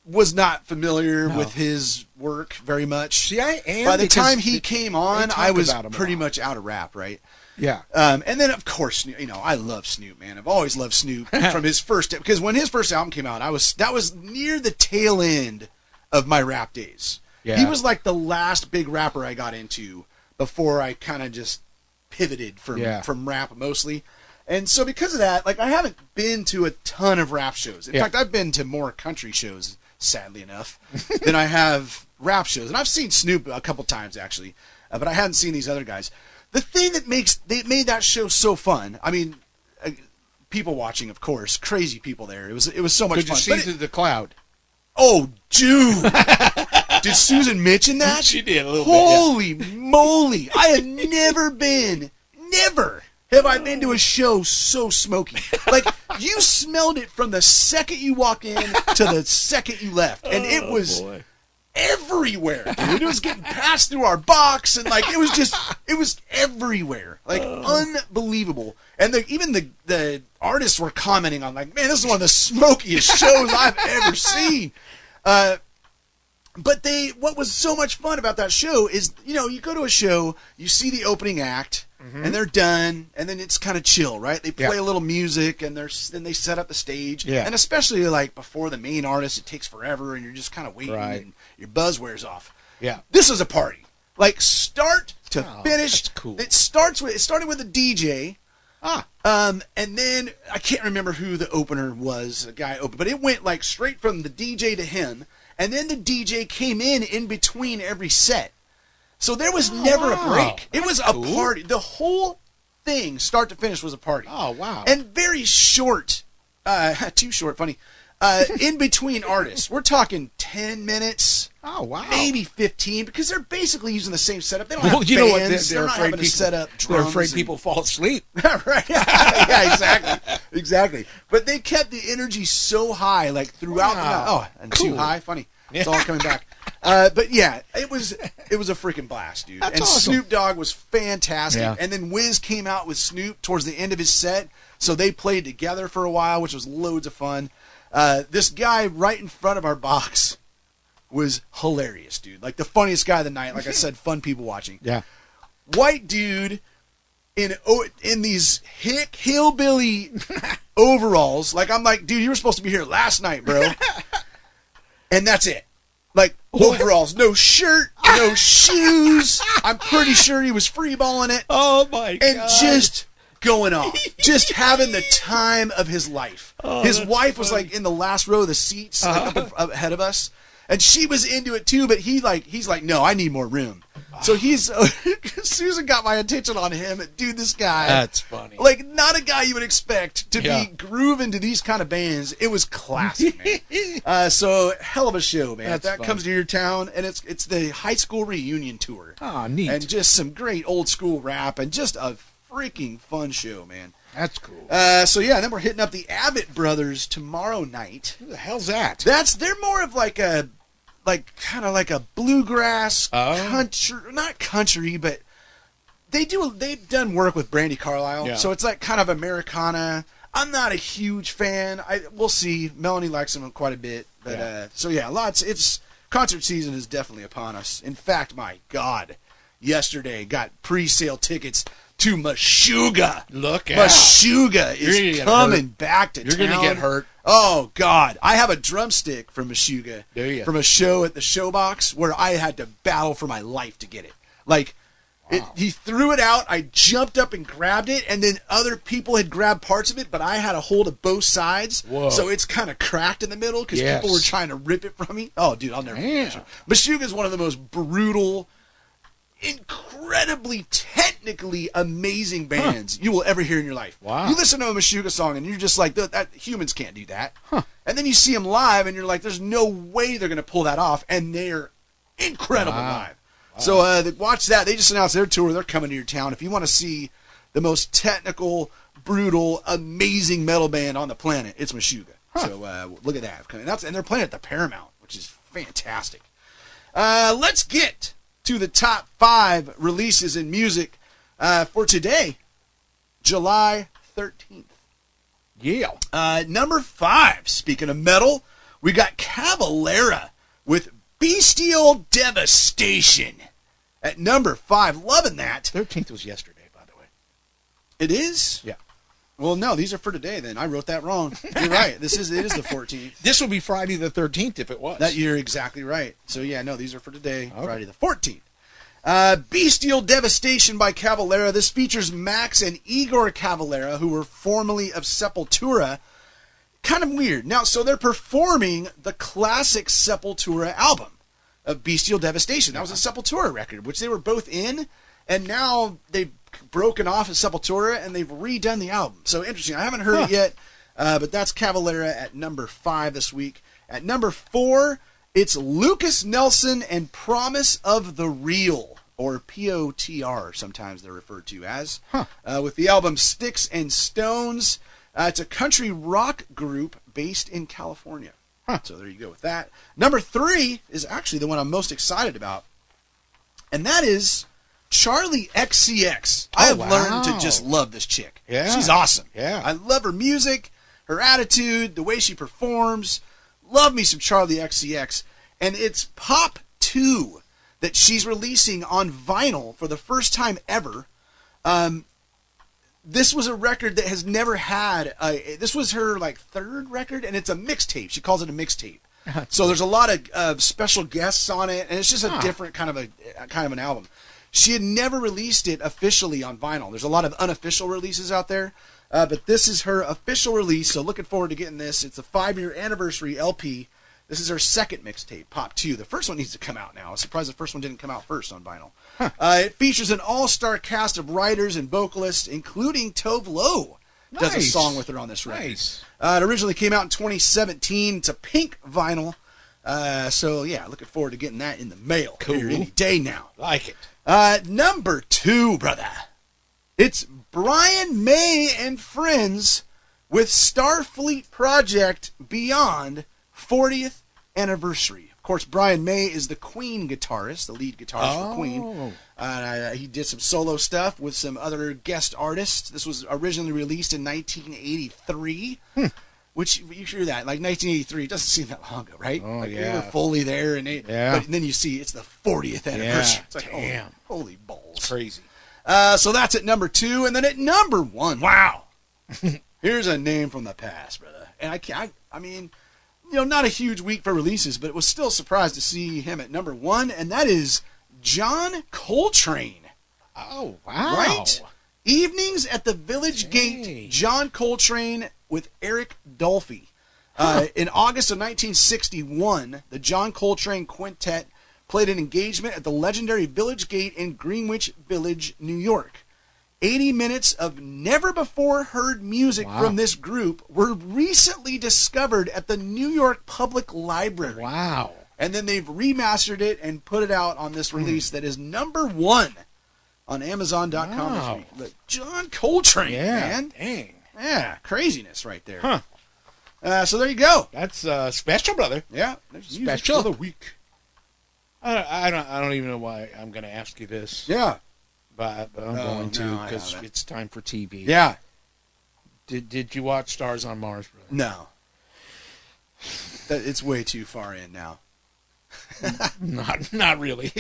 was not familiar with his work very much. See, I am. By the because time he came on, talk I was about him a pretty lot. much out of rap, right? Yeah. And then of course, I love Snoop, man. I've always loved Snoop from his first, because when his first album came out, that was near the tail end of my rap days. Yeah. He was like the last big rapper I got into before I kind of just pivoted from rap mostly. And so because of that, like I haven't been to a ton of rap shows. In fact, I've been to more country shows, sadly enough, than I have rap shows. And I've seen Snoop a couple times actually, but I hadn't seen these other guys. The thing that made that show so fun, I mean, people watching, of course, crazy people there. It was so much Could fun. you see But through the cloud? oh, dude! Did Susan mention that? She did a little Holy moly! I had never have I been to a show so smoky. Like, you smelled it from the second you walked in to the second you left. And it was everywhere, dude. It was getting passed through our box, and like, it was everywhere. Like, unbelievable. And even the artists were commenting on, like, man, this is one of the smokiest shows I've ever seen. But what was so much fun about that show is, you go to a show, you see the opening act, and they're done, and then it's kind of chill, right? They play a little music, and then they set up the stage. Yeah. And especially, like, before the main artist, it takes forever, and you're just kind of waiting, and your buzz wears off. Yeah. This is a party. Like, start to finish. That's cool. It started with a DJ. And then I can't remember who the opener was, a guy opened, but it went, like, straight from the DJ to him, and then the DJ came in between every set. So there was never a break. It was a party. The whole thing, start to finish, was a party. Oh, wow. And very short, too short, funny, in between artists. We're talking 10 minutes. Oh, wow. Maybe 15, because they're basically using the same setup. They don't have bands. They're not having to set up drums. They're afraid people fall asleep. Right. Yeah, exactly. But they kept the energy so high, like, throughout the night. Oh, and too high? Funny. It's all coming back. But yeah, it was a freaking blast, dude. That's awesome. Snoop Dogg was fantastic. Yeah. And then Wiz came out with Snoop towards the end of his set, so they played together for a while, which was loads of fun. This guy right in front of our box was hilarious, dude. Like, the funniest guy of the night. Like I said, fun people watching. Yeah. White dude in these hillbilly overalls. Like, I'm like, dude, you were supposed to be here last night, bro. And that's it. Like, overalls, no shirt, no shoes. I'm pretty sure he was freeballing it. Oh, my God. And just going off. Just having the time of his life. His wife was, like, in the last row of the seats, like, up ahead of us. And she was into it, too, but he's like, no, I need more room. So Susan got my attention on him. Dude, this guy. That's funny. Like, not a guy you would expect to be grooving to these kind of bands. It was classic, man. So, hell of a show, man. That comes to your town, and it's the high school reunion tour. Oh, neat. And just some great old school rap, and just a freaking fun show, man. That's cool. So, yeah, then we're hitting up the Abbott Brothers tomorrow night. Who the hell's that? They're more of like a... kind of like a bluegrass country, not country, but they've done work with Brandi Carlile, so it's like kind of Americana. I'm not a huge fan. We'll see. Melanie likes them quite a bit, but so yeah, it's concert season is definitely upon us. In fact, my God, yesterday got pre-sale tickets to Meshuggah. Look out. Meshuggah is coming back to town. You're going to get hurt. Oh, God. I have a drumstick from Meshuggah. Do you? From a show at the Showbox where I had to battle for my life to get it. Like, he threw it out, I jumped up and grabbed it, and then other people had grabbed parts of it, but I had a hold of both sides. Whoa. So it's kind of cracked in the middle because people were trying to rip it from me. Oh, dude, I'll never forget it. Meshuggah is one of the most brutal, incredibly technically amazing bands you will ever hear in your life. Wow. You listen to a Meshuggah song and you're just like, humans can't do that. And then you see them live and you're like, there's no way they're going to pull that off. And they're incredible live. Wow. So watch that. They just announced their tour. They're coming to your town. If you want to see the most technical, brutal, amazing metal band on the planet, it's Meshuggah. So look at that. And they're playing at the Paramount, which is fantastic. Let's get to the top 5 releases in music for today, July 13th. Yeah. Number 5, speaking of metal, we got Cavalera with Bestial Devastation at number 5. Loving that. 13th was yesterday, by the way. It is? Yeah. Well, no, these are for today then. I wrote that wrong. You're right. It is the 14th. This would be Friday the 13th if it was. You're exactly right. So, yeah, no, these are for today, Friday the 14th. Bestial Devastation by Cavalera. This features Max and Igor Cavalera, who were formerly of Sepultura. Kind of weird. Now, so they're performing the classic Sepultura album of Bestial Devastation. That was a Sepultura record, which they were both in, and now they've broken off of Sepultura, and they've redone the album. So interesting. I haven't heard it yet, but that's Cavalera at number 5 this week. At number 4, it's Lucas Nelson and Promise of the Real or POTR, sometimes they're referred to as, with the album Sticks and Stones. It's a country rock group based in California. So there you go with that. Number 3 is actually the one I'm most excited about, and that is Charli XCX. I have learned to just love this chick. Yeah. She's awesome. Yeah. I love her music, her attitude, the way she performs. Love me some Charli XCX. And it's Pop 2 that she's releasing on vinyl for the first time ever. This was a record that has never had this was her like 3rd record, and it's a mixtape. She calls it a mixtape. So there's a lot of special guests on it, and it's just a different kind of an album. She had never released it officially on vinyl. There's a lot of unofficial releases out there, but this is her official release, so looking forward to getting this. It's a 5-year anniversary LP. This is her 2nd mixtape, Pop 2. The first one needs to come out now. I was surprised the first one didn't come out first on vinyl. It features an all-star cast of writers and vocalists, including Tove Lo. Does a song with her on this record. Nice. It originally came out in 2017. It's a pink vinyl. So, yeah, looking forward to getting that in the mail. Cool. Here any day now. Like it. Number 2, brother. It's Brian May and Friends with Starfleet Project Beyond 40th Anniversary. Of course, Brian May is the Queen guitarist, the lead guitarist for Queen. He did some solo stuff with some other guest artists. This was originally released in 1983. Which, you hear that, like 1983, it doesn't seem that long ago, right? Oh, like yeah. They were fully there, and but then you see it's the 40th anniversary. Yeah, It's like, damn. oh, holy balls. It's crazy. So that's at number 2, and then at number 1, wow. Here's a name from the past, brother. And I mean, you know, not a huge week for releases, but it was still surprised to see him at number 1, and that is John Coltrane. Oh, wow. Right? Evenings at the Village Gate, John Coltrane with Eric Dolphy. In August of 1961, the John Coltrane Quintet played an engagement at the legendary Village Gate in Greenwich Village, New York. 80 minutes of never-before-heard music from this group were recently discovered at the New York Public Library. Wow. And then they've remastered it and put it out on this release that is number 1 on Amazon.com this week. Look, John Coltrane, man. Dang. Yeah, craziness right there. So there you go. That's special, brother. Yeah, there's music Special. for the week. I don't even know why I'm going to ask you this. Yeah. But I'm Oh, going to no, I because haven't. it's time for TV. Yeah. Did you watch Stars on Mars, brother? No. It's way too far in now. Not really.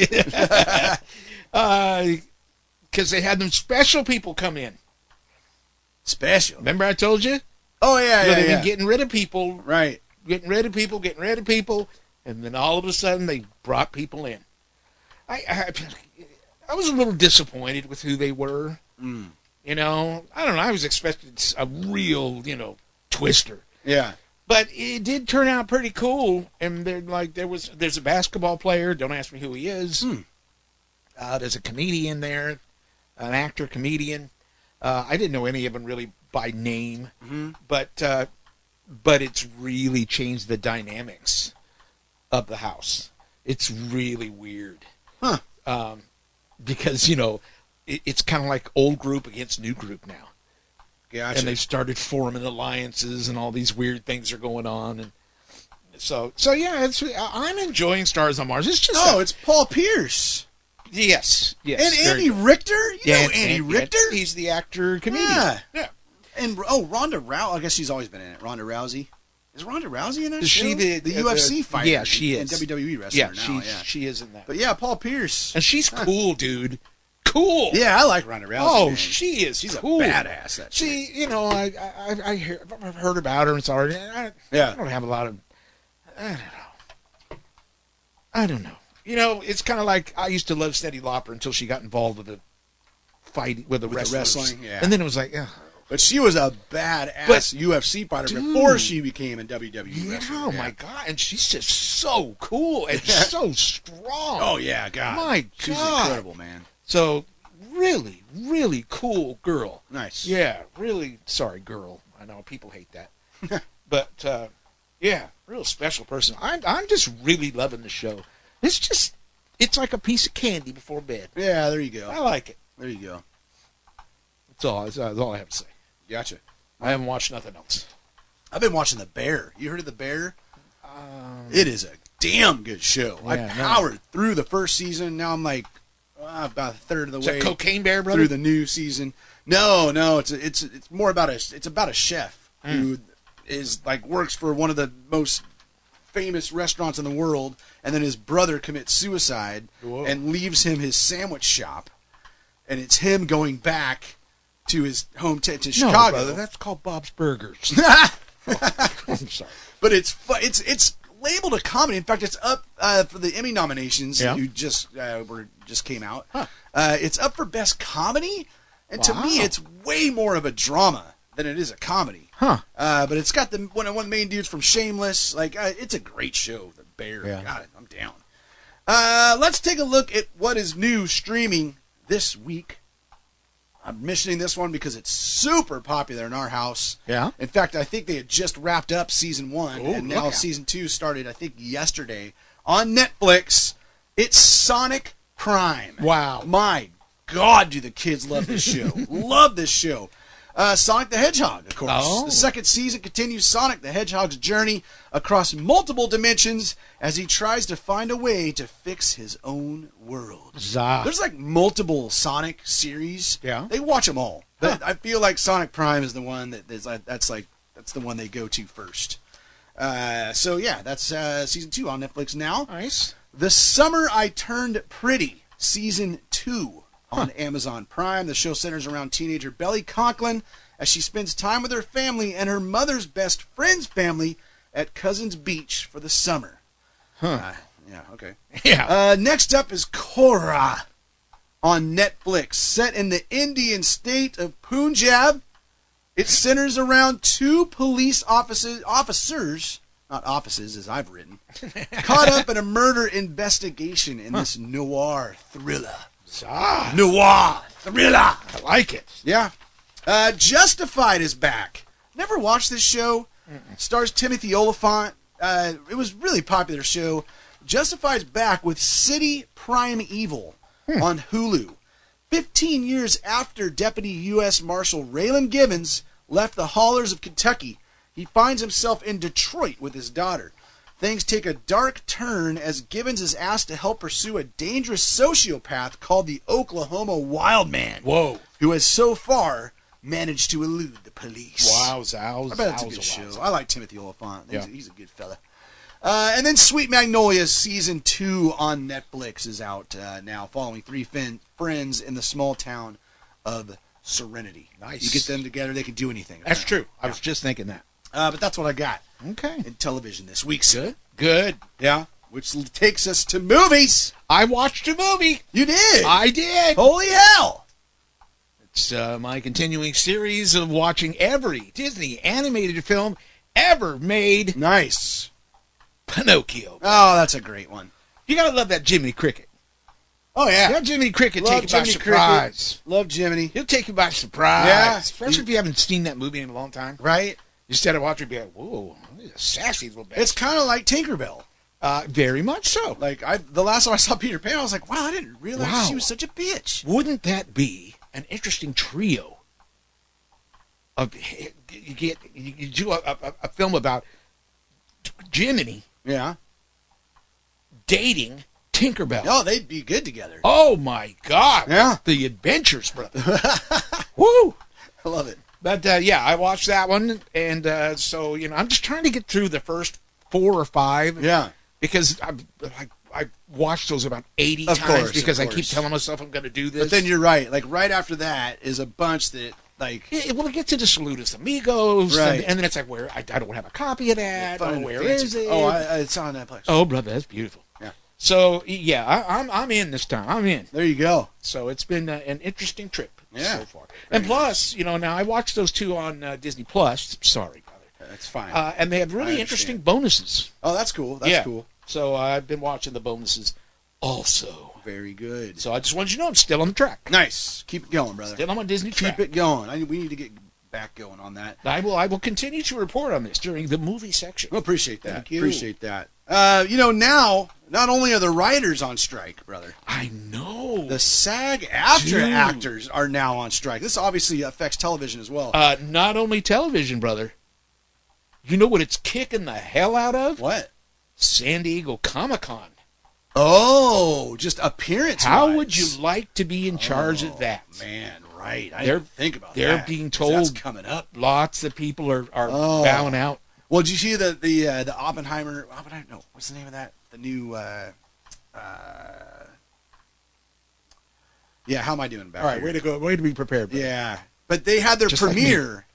Because they had them special people come in. Special. Remember I told you? Oh, yeah, They've been getting rid of people. Right. Getting rid of people. And then all of a sudden they brought people in. I was a little disappointed with who they were. You know, I don't know. I was expecting a real, twister. Yeah. But it did turn out pretty cool. And there's a basketball player. Don't ask me who he is. There's a comedian there, an actor, comedian. I didn't know any of them really by name, but it's really changed the dynamics of the house. It's really weird. Because, it's kind of like old group against new group now. Gotcha. And they started forming alliances and all these weird things are going on. And so yeah, I'm enjoying Stars on Mars. It's just... it's Paul Pierce. Yes. And Andy Richter? You know Andy Richter? He's the actor, comedian. Yeah. And, Ronda Rousey. I guess she's always been in it. Ronda Rousey. Is Ronda Rousey in that Is show? she the UFC fighter? Yeah, she is. And WWE wrestler now. She is in that. But yeah, Paul Pierce. And she's cool, dude. Cool. Yeah, I like Ronda Rousey. Oh, man. she's a cool. badass. That she, I've heard about her and saw her. I don't have a lot of. I don't know. It's kind of like I used to love Cyndi Lauper until she got involved with the fight with the wrestling. Yeah. And then it was like, But she was a badass UFC fighter before she became a WWE wrestler. Oh my God! And she's just so cool and so strong. Oh yeah, God. My God, she's incredible, man. So really, really cool girl. Nice. Yeah, really. Sorry, girl. I know people hate that, Yeah, real special person. I'm just really loving the show. It's It's like a piece of candy before bed. Yeah, there you go. I like it. There you go. That's all I have to say. Gotcha. I haven't watched nothing else. I've been watching The Bear. You heard of The Bear? It is a damn good show. I powered through the first season. Now I'm like about a third of the way. Is that Cocaine Bear, brother? Through the new season. No, it's more about a chef who is like works for one of the most famous restaurants in the world, and then his brother commits suicide and leaves him his sandwich shop, and it's him going back to his hometown to Chicago. No, brother, that's called Bob's Burgers. I'm sorry, but it's labeled a comedy. In fact, it's up for the Emmy nominations. You just came out. Huh. It's up for best comedy, and to me, it's way more of a drama than it is a comedy. Huh? But it's got one of the main dudes from Shameless. Like, it's a great show. The Bear. Yeah. God, I'm down. Let's take a look at what is new streaming this week. I'm mentioning this one because it's super popular in our house. Yeah. In fact, I think they had just wrapped up season 1, and now look out. season 2 started, I think, yesterday on Netflix. It's Sonic Prime. Wow. My God, do the kids love this show. Love this show. Sonic the Hedgehog, of course. Oh. The second season continues Sonic the Hedgehog's journey across multiple dimensions as he tries to find a way to fix his own world. There's like multiple Sonic series. Yeah. They watch them all. But I feel like Sonic Prime is the one that's the one they go to first. So yeah, that's season 2 on Netflix now. Nice. The Summer I Turned Pretty, season 2. On Amazon Prime. The show centers around teenager Belly Conklin as she spends time with her family and her mother's best friend's family at Cousins Beach for the summer. Yeah, okay. Yeah. Next up is Korra on Netflix. Set in the Indian state of Punjab, it centers around 2 police officers, not offices as I've written, caught up in a murder investigation in this noir thriller. Noir thriller. I like it. Yeah. Justified is back. Never watched this show. Stars Timothy Olyphant. It was a really popular show. Justified's back with City Primeval on Hulu. 15 years after Deputy U.S. Marshal Raylan Givens left the hollers of Kentucky, he finds himself in Detroit with his daughter. Things take a dark turn as Gibbons is asked to help pursue a dangerous sociopath called the Oklahoma Wildman. Whoa. Who has so far managed to elude the police. Wow, I bet it's a good show. I like Timothy Olyphant. He's a good fella. And then Sweet Magnolia Season 2 on Netflix is out now, following 3 friends in the small town of Serenity. Nice. You get them together, they can do anything. That's true. I was just thinking that. But that's what I got. Okay. In television this week, sir. Good. Yeah. Which takes us to movies. I watched a movie. You did? I did. Holy hell. It's my continuing series of watching every Disney animated film ever made. Nice. Pinocchio. Oh, that's a great one. You gotta love that Jiminy Cricket. Oh, yeah. That Jiminy Cricket Love take you by Jiminy surprise. Cricket. Love Jiminy. He'll take you by surprise. Yeah. Especially if you haven't seen that movie in a long time. Right? You instead of watching, be like, whoa, he's a sassy little bastard. It's kind of like Tinkerbell. Very much so. Like, the last time I saw Peter Pan, I was like, wow, I didn't realize she was such a bitch. Wouldn't that be an interesting trio? You do a film about Jiminy dating Tinkerbell. Oh, they'd be good together. Oh, my God. Yeah. The Adventures, brother. Woo! I love it. But, I watched that one, and so, I'm just trying to get through the first 4 or 5. Yeah. Because I watched those about 80 Of times course, because of I keep course. telling myself I'm going to do this. But then you're right. Like, right after that is a bunch that, like... Well, it gets into Saludos Amigos, Right. and then it's like, where I don't have a copy of that. Fun Oh, and where fancy. is it? Oh, it's on Netflix. Oh, brother, that's beautiful. Yeah. So, I'm in this time. I'm in. There you go. So it's been an interesting trip so far. Very And plus, now I watched those 2 on Disney Plus. Sorry, brother. That's fine. And they have really interesting bonuses. Oh, that's cool. That's cool. So I've been watching the bonuses also. Very good. So I just wanted you to know I'm still on the track. Nice. Keep it going, brother. Still on my Disney track. Keep it going. We need to get back going on that. I will continue to report on this during the movie section. Well, appreciate that. Thank you. Appreciate that. Now, not only are the writers on strike, brother. I know. The SAG-AFTRA actors are now on strike. This obviously affects television as well. Not only television, brother. You know what it's kicking the hell out of? What? San Diego Comic-Con. Oh, just appearance-wise. How would you like to be in charge of that? Man, right. I didn't think about that. They're being told that's coming up. Lots of people are bowing out. Well, did you see the Oppenheimer? No, what's the name of that? The new. Yeah, how am I doing back All right, here? way to go. Way to be prepared. Brother. Yeah, but they had their Just like premiere.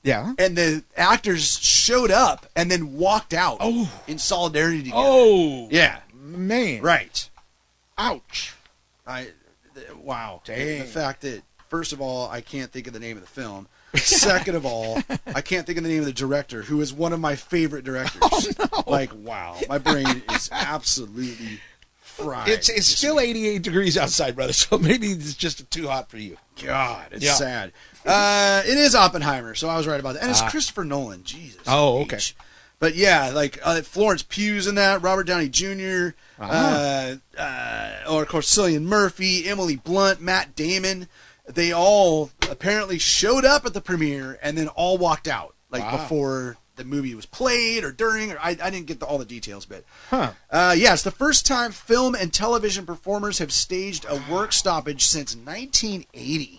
Yeah. And the actors showed up and then walked out in solidarity together. Oh. Yeah. Man. Right. Ouch. Wow. Dang. The fact that, first of all, I can't think of the name of the film. Second of all, I can't think of the name of the director, who is one of my favorite directors. Oh, no. Like, wow. My brain is absolutely fried. It's still 88 degrees outside, brother, so maybe it's just too hot for you. God, it's sad. It is Oppenheimer, so I was right about that. And it's Christopher Nolan. Jesus. Oh, okay. But yeah, like Florence Pugh's in that, Robert Downey Jr., or of course Cillian Murphy, Emily Blunt, Matt Damon. They all apparently showed up at the premiere and then all walked out, before the movie was played or during. Or I didn't get all the details, but it's the first time film and television performers have staged a work stoppage since 1980.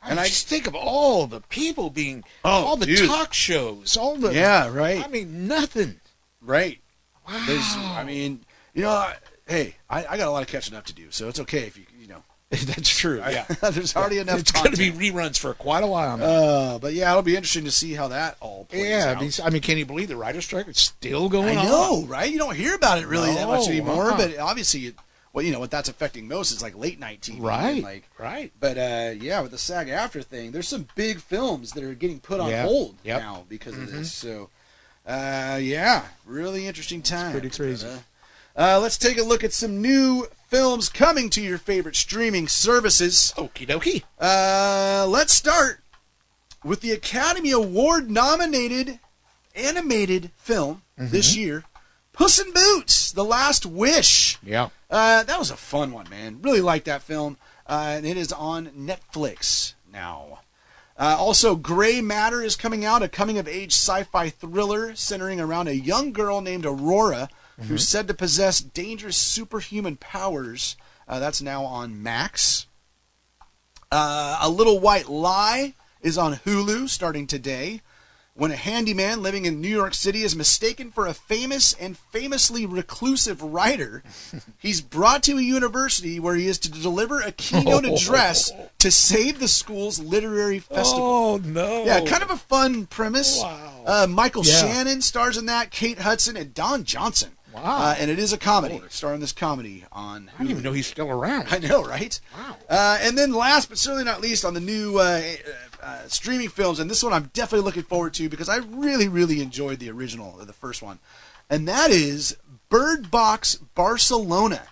And I just think of all the people being, all the talk shows, all the... Yeah, right. I mean, nothing. Right. Wow. Hey, I got a lot of catching up to do, so it's okay if you know. That's true, yeah. There's already enough It's going to be content. reruns for quite a while now. But yeah, it'll be interesting to see how that all plays out. I mean, can you believe the writer's strike is still going on? I know, right? You don't hear about it really that much No, anymore, but obviously... what that's affecting most is like late night TV. Right, right. But with the SAG-AFTRA thing, there's some big films that are getting put on hold now because of this. So, really interesting time. Pretty crazy. Let's take a look at some new films coming to your favorite streaming services. Okie dokie. Let's start with the Academy Award nominated animated film this year, Puss in Boots: The Last Wish. Yeah. That was a fun one, man. Really liked that film. And it is on Netflix now. Also, Gray Matter is coming out, a coming-of-age sci-fi thriller centering around a young girl named Aurora who's said to possess dangerous superhuman powers. That's now on Max. A Little White Lie is on Hulu starting today. When a handyman living in New York City is mistaken for a famous and famously reclusive writer, he's brought to a university where he is to deliver a keynote address to save the school's literary festival. Oh, no. Yeah, kind of a fun premise. Wow. Michael Shannon stars in that, Kate Hudson, and Don Johnson. Wow. And it is a comedy, starring this comedy on Hulu. I didn't even know he's still around. I know, right? Wow. And then last but certainly not least on the new streaming films, and this one I'm definitely looking forward to because I really, really enjoyed the original, the first one. And that is Bird Box Barcelona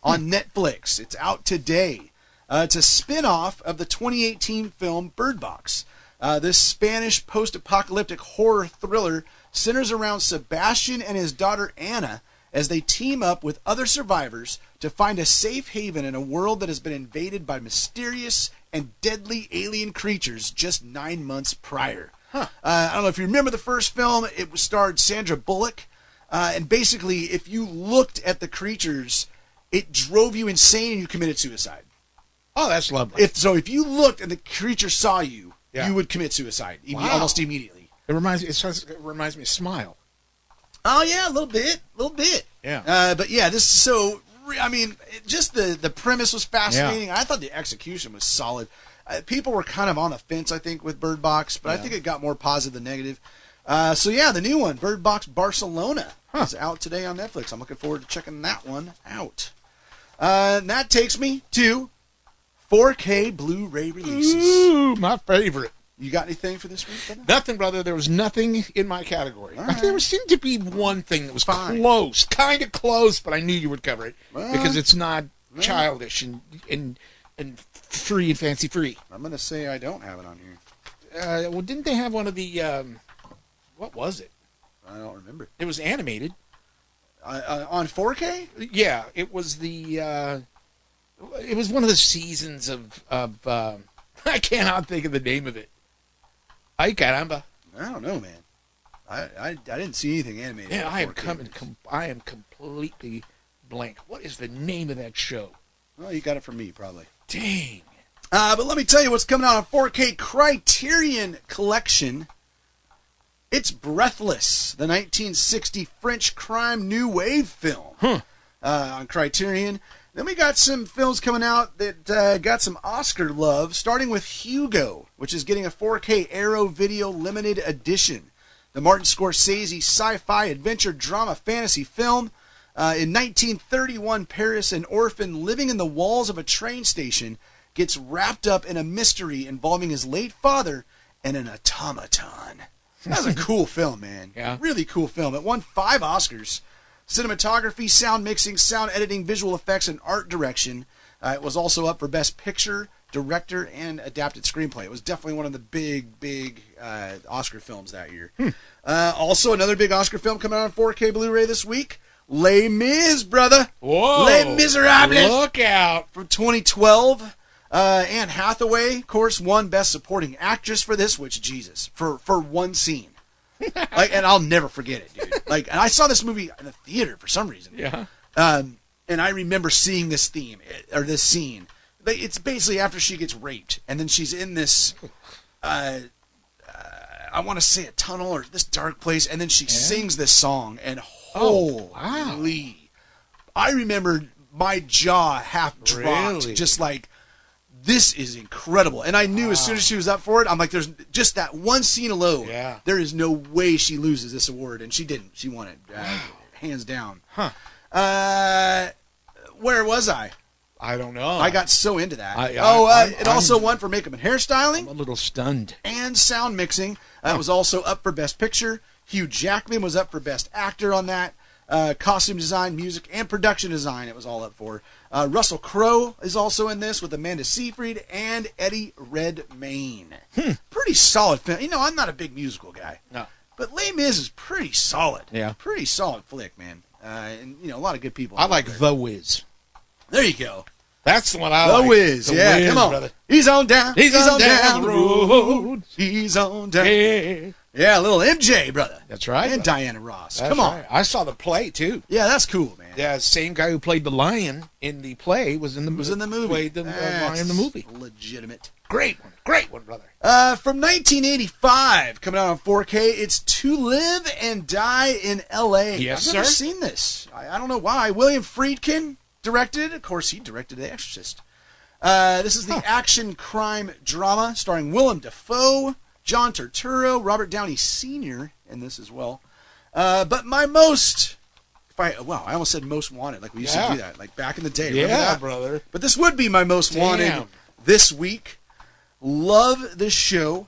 on Netflix. It's out today. It's a spin-off of the 2018 film Bird Box. This Spanish post-apocalyptic horror thriller centers around Sebastian and his daughter Anna as they team up with other survivors to find a safe haven in a world that has been invaded by mysterious and deadly alien creatures just 9 months prior. I don't know if you remember the first film. It starred Sandra Bullock. And basically, if you looked at the creatures, it drove you insane and you committed suicide. Oh, that's lovely. If you looked and the creature saw you, you would commit suicide almost immediately. It reminds me of Smile. Oh yeah, a little bit. Yeah. But yeah, just the premise was fascinating. I thought the execution was solid. People were kind of on the fence, I think, with Bird Box, but I think it got more positive than negative. The new one, Bird Box Barcelona, is out today on Netflix. I'm looking forward to checking that one out. And that takes me to 4K Blu-ray releases. Ooh, my favorite. You got anything for this week, brother? Nothing, brother. There was nothing in my category. Right. There seemed to be one thing that was close, kind of close, but I knew you would cover it because it's not childish and free and fancy free. I'm going to say I don't have it on here. Well, didn't they have one of the? What was it? I don't remember. It was animated. on 4K? Yeah, it was the. It was one of the seasons of I cannot think of the name of it. Ay caramba! I don't know, man. I didn't see anything animated. Yeah, I am 4K. I am completely blank. What is the name of that show? Well, you got it from me, probably. Dang. But let me tell you what's coming out on 4K Criterion Collection. It's Breathless, the 1960 French crime new wave film on Criterion. Then we got some films coming out that got some Oscar love, starting with Hugo, which is getting a 4K Arrow Video Limited Edition. The Martin Scorsese sci-fi adventure drama fantasy film. In 1931, Paris, an orphan living in the walls of a train station, gets wrapped up in a mystery involving his late father and an automaton. That was a cool film, man. Yeah. Really cool film. It won 5 Oscars. Cinematography, sound mixing, sound editing, visual effects, and art direction. It was also up for Best Picture, Director, and Adapted Screenplay. It was definitely one of the big Oscar films that year. Also, another big Oscar film coming out on 4K Blu-ray this week. Les Mis, brother. Whoa. Les Miserables. Look out. From 2012. Anne Hathaway, of course, won Best Supporting Actress for this, which, Jesus, for one scene. And I'll never forget it, dude. And I saw this movie in the theater for some reason. Yeah. And I remember seeing this theme, or this scene. It's basically after she gets raped, and then she's in this, I want to say a tunnel or this dark place, and then she sings this song, and holy. I remember my jaw half dropped, Really? just like, this is incredible. And I knew as soon as she was up for it, I'm like, there's just that one scene alone. Yeah. There is no way she loses this award. And she didn't. She won it. Hands down. Huh. Where was I? I don't know. I got so into that. I'm also won for makeup and hairstyling I'm a little stunned. and sound mixing. It was also up for Best Picture. Hugh Jackman was up for Best Actor on that. Costume design, music, and production design it was all up for. Russell Crowe is also in this with Amanda Seyfried and Eddie Redmayne. Pretty solid film. You know, I'm not a big musical guy. No. But Les Mis is pretty solid. Yeah. Pretty solid flick, man. And, you know, a lot of good people. I like The Wiz. There you go. That's the one I The like. Wiz. Yeah, Wiz, come on. brother. He's on down. He's on down the road. He's on down. Yeah. Yeah, little MJ, brother. That's right. And brother. Diana Ross. That's Come on. right. I saw the play, too. Yeah, that's cool, man. Yeah, same guy who played the lion in the play was in the movie. Played the lion in the movie. Legitimate. Great one, brother. From 1985, coming out on 4K, it's To Live and Die in L.A. Yes, I've never sir. seen this. I don't know why. William Friedkin directed it. Of course, he directed The Exorcist. This is the action crime drama starring Willem Dafoe, John Turturro, Robert Downey Sr. in this as well. But my most, I almost said most wanted, like we used to do that, like back in the day. Remember Yeah, that? brother. But this would be my most wanted this week. Love this show.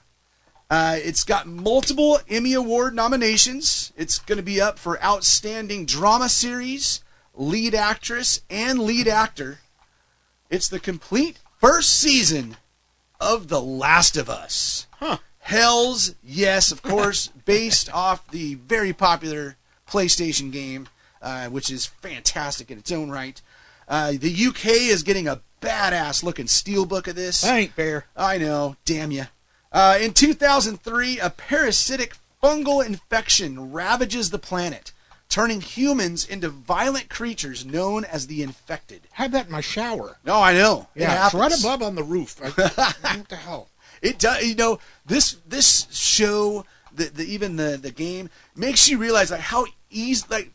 It's got multiple Emmy Award nominations. It's going to be up for Outstanding Drama Series, Lead Actress, and Lead Actor. It's the complete first season of The Last of Us. Hells Yes, of course, based off the very popular PlayStation game, which is fantastic in its own right. The UK is getting a badass looking steelbook of this. That ain't fair. I know, damn ya. In 2003, a parasitic fungal infection ravages the planet, turning humans into violent creatures known as the infected. Had that in my shower. No, I know. Yeah, it's right above on the roof. What the hell? It does. You know, this show, even the game makes you realize like how easy, like,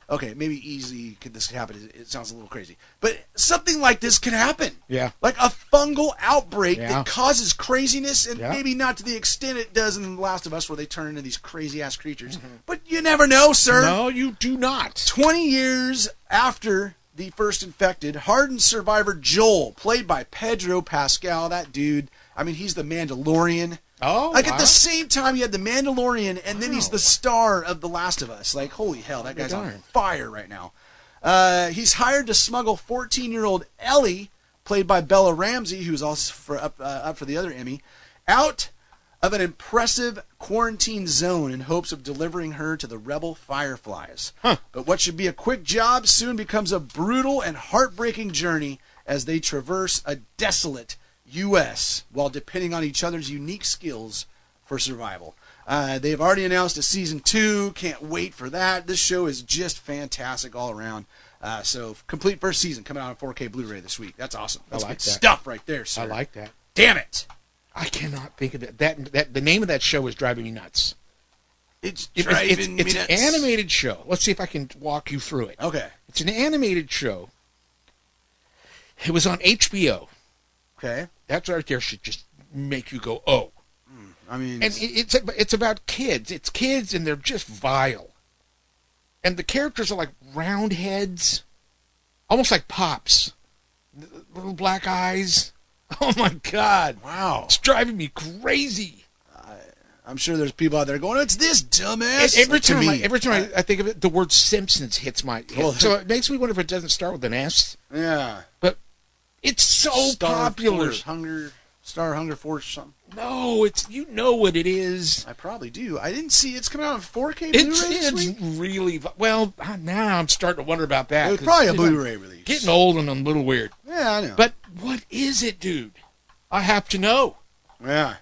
okay, maybe easily could this happen? It sounds a little crazy, but something like this could happen. Yeah. Like a fungal outbreak Yeah. that causes craziness, and Yeah. maybe not to the extent it does in The Last of Us, where they turn into these crazy ass creatures. But you never know, sir. No, you do not. 20 years after the first infected, hardened survivor Joel, played by Pedro Pascal, that dude, I mean, he's the Mandalorian. Oh, Like wow. at the same time, you had the Mandalorian, and then he's Wow. the star of The Last of Us. Like, holy hell, that guy's on darn. fire right now. He's hired to smuggle 14-year-old Ellie, played by Bella Ramsey, who's also up for the other Emmy, out of an impressive quarantine zone in hopes of delivering her to the rebel Fireflies. But what should be a quick job soon becomes a brutal and heartbreaking journey as they traverse a desolate U.S. while depending on each other's unique skills for survival. They've already announced a season 2. Can't wait for that. This show is just fantastic all around. So complete first season coming out on 4K Blu-ray this week. That's awesome. That's good stuff right there, sir. I like that. Damn it. I cannot think of it. That the name of that show is driving me nuts. It's driving me nuts. It's an animated show. Let's see if I can walk you through it. Okay. It's an animated show. It was on HBO. Okay. That right there should just make you go, oh. I mean, and it's about kids. It's kids, and they're just vile. And the characters are like round heads, almost like Pops, little black eyes. Oh my God! Wow, it's driving me crazy. I'm sure there's people out there going, "It's this dumbass." Every time I think of it, the word Simpsons hits my head. Well, so it makes me wonder if it doesn't start with an S. Yeah, but it's so popular. Star Hunger Force or something. No, you know what it is. I probably do. I didn't see it's coming out on 4K Blu-ray this week? Really well. Now I'm starting to wonder about that. It was probably a Blu-ray release. Getting old and I'm a little weird. Yeah, I know. But what is it, dude? I have to know. Yeah,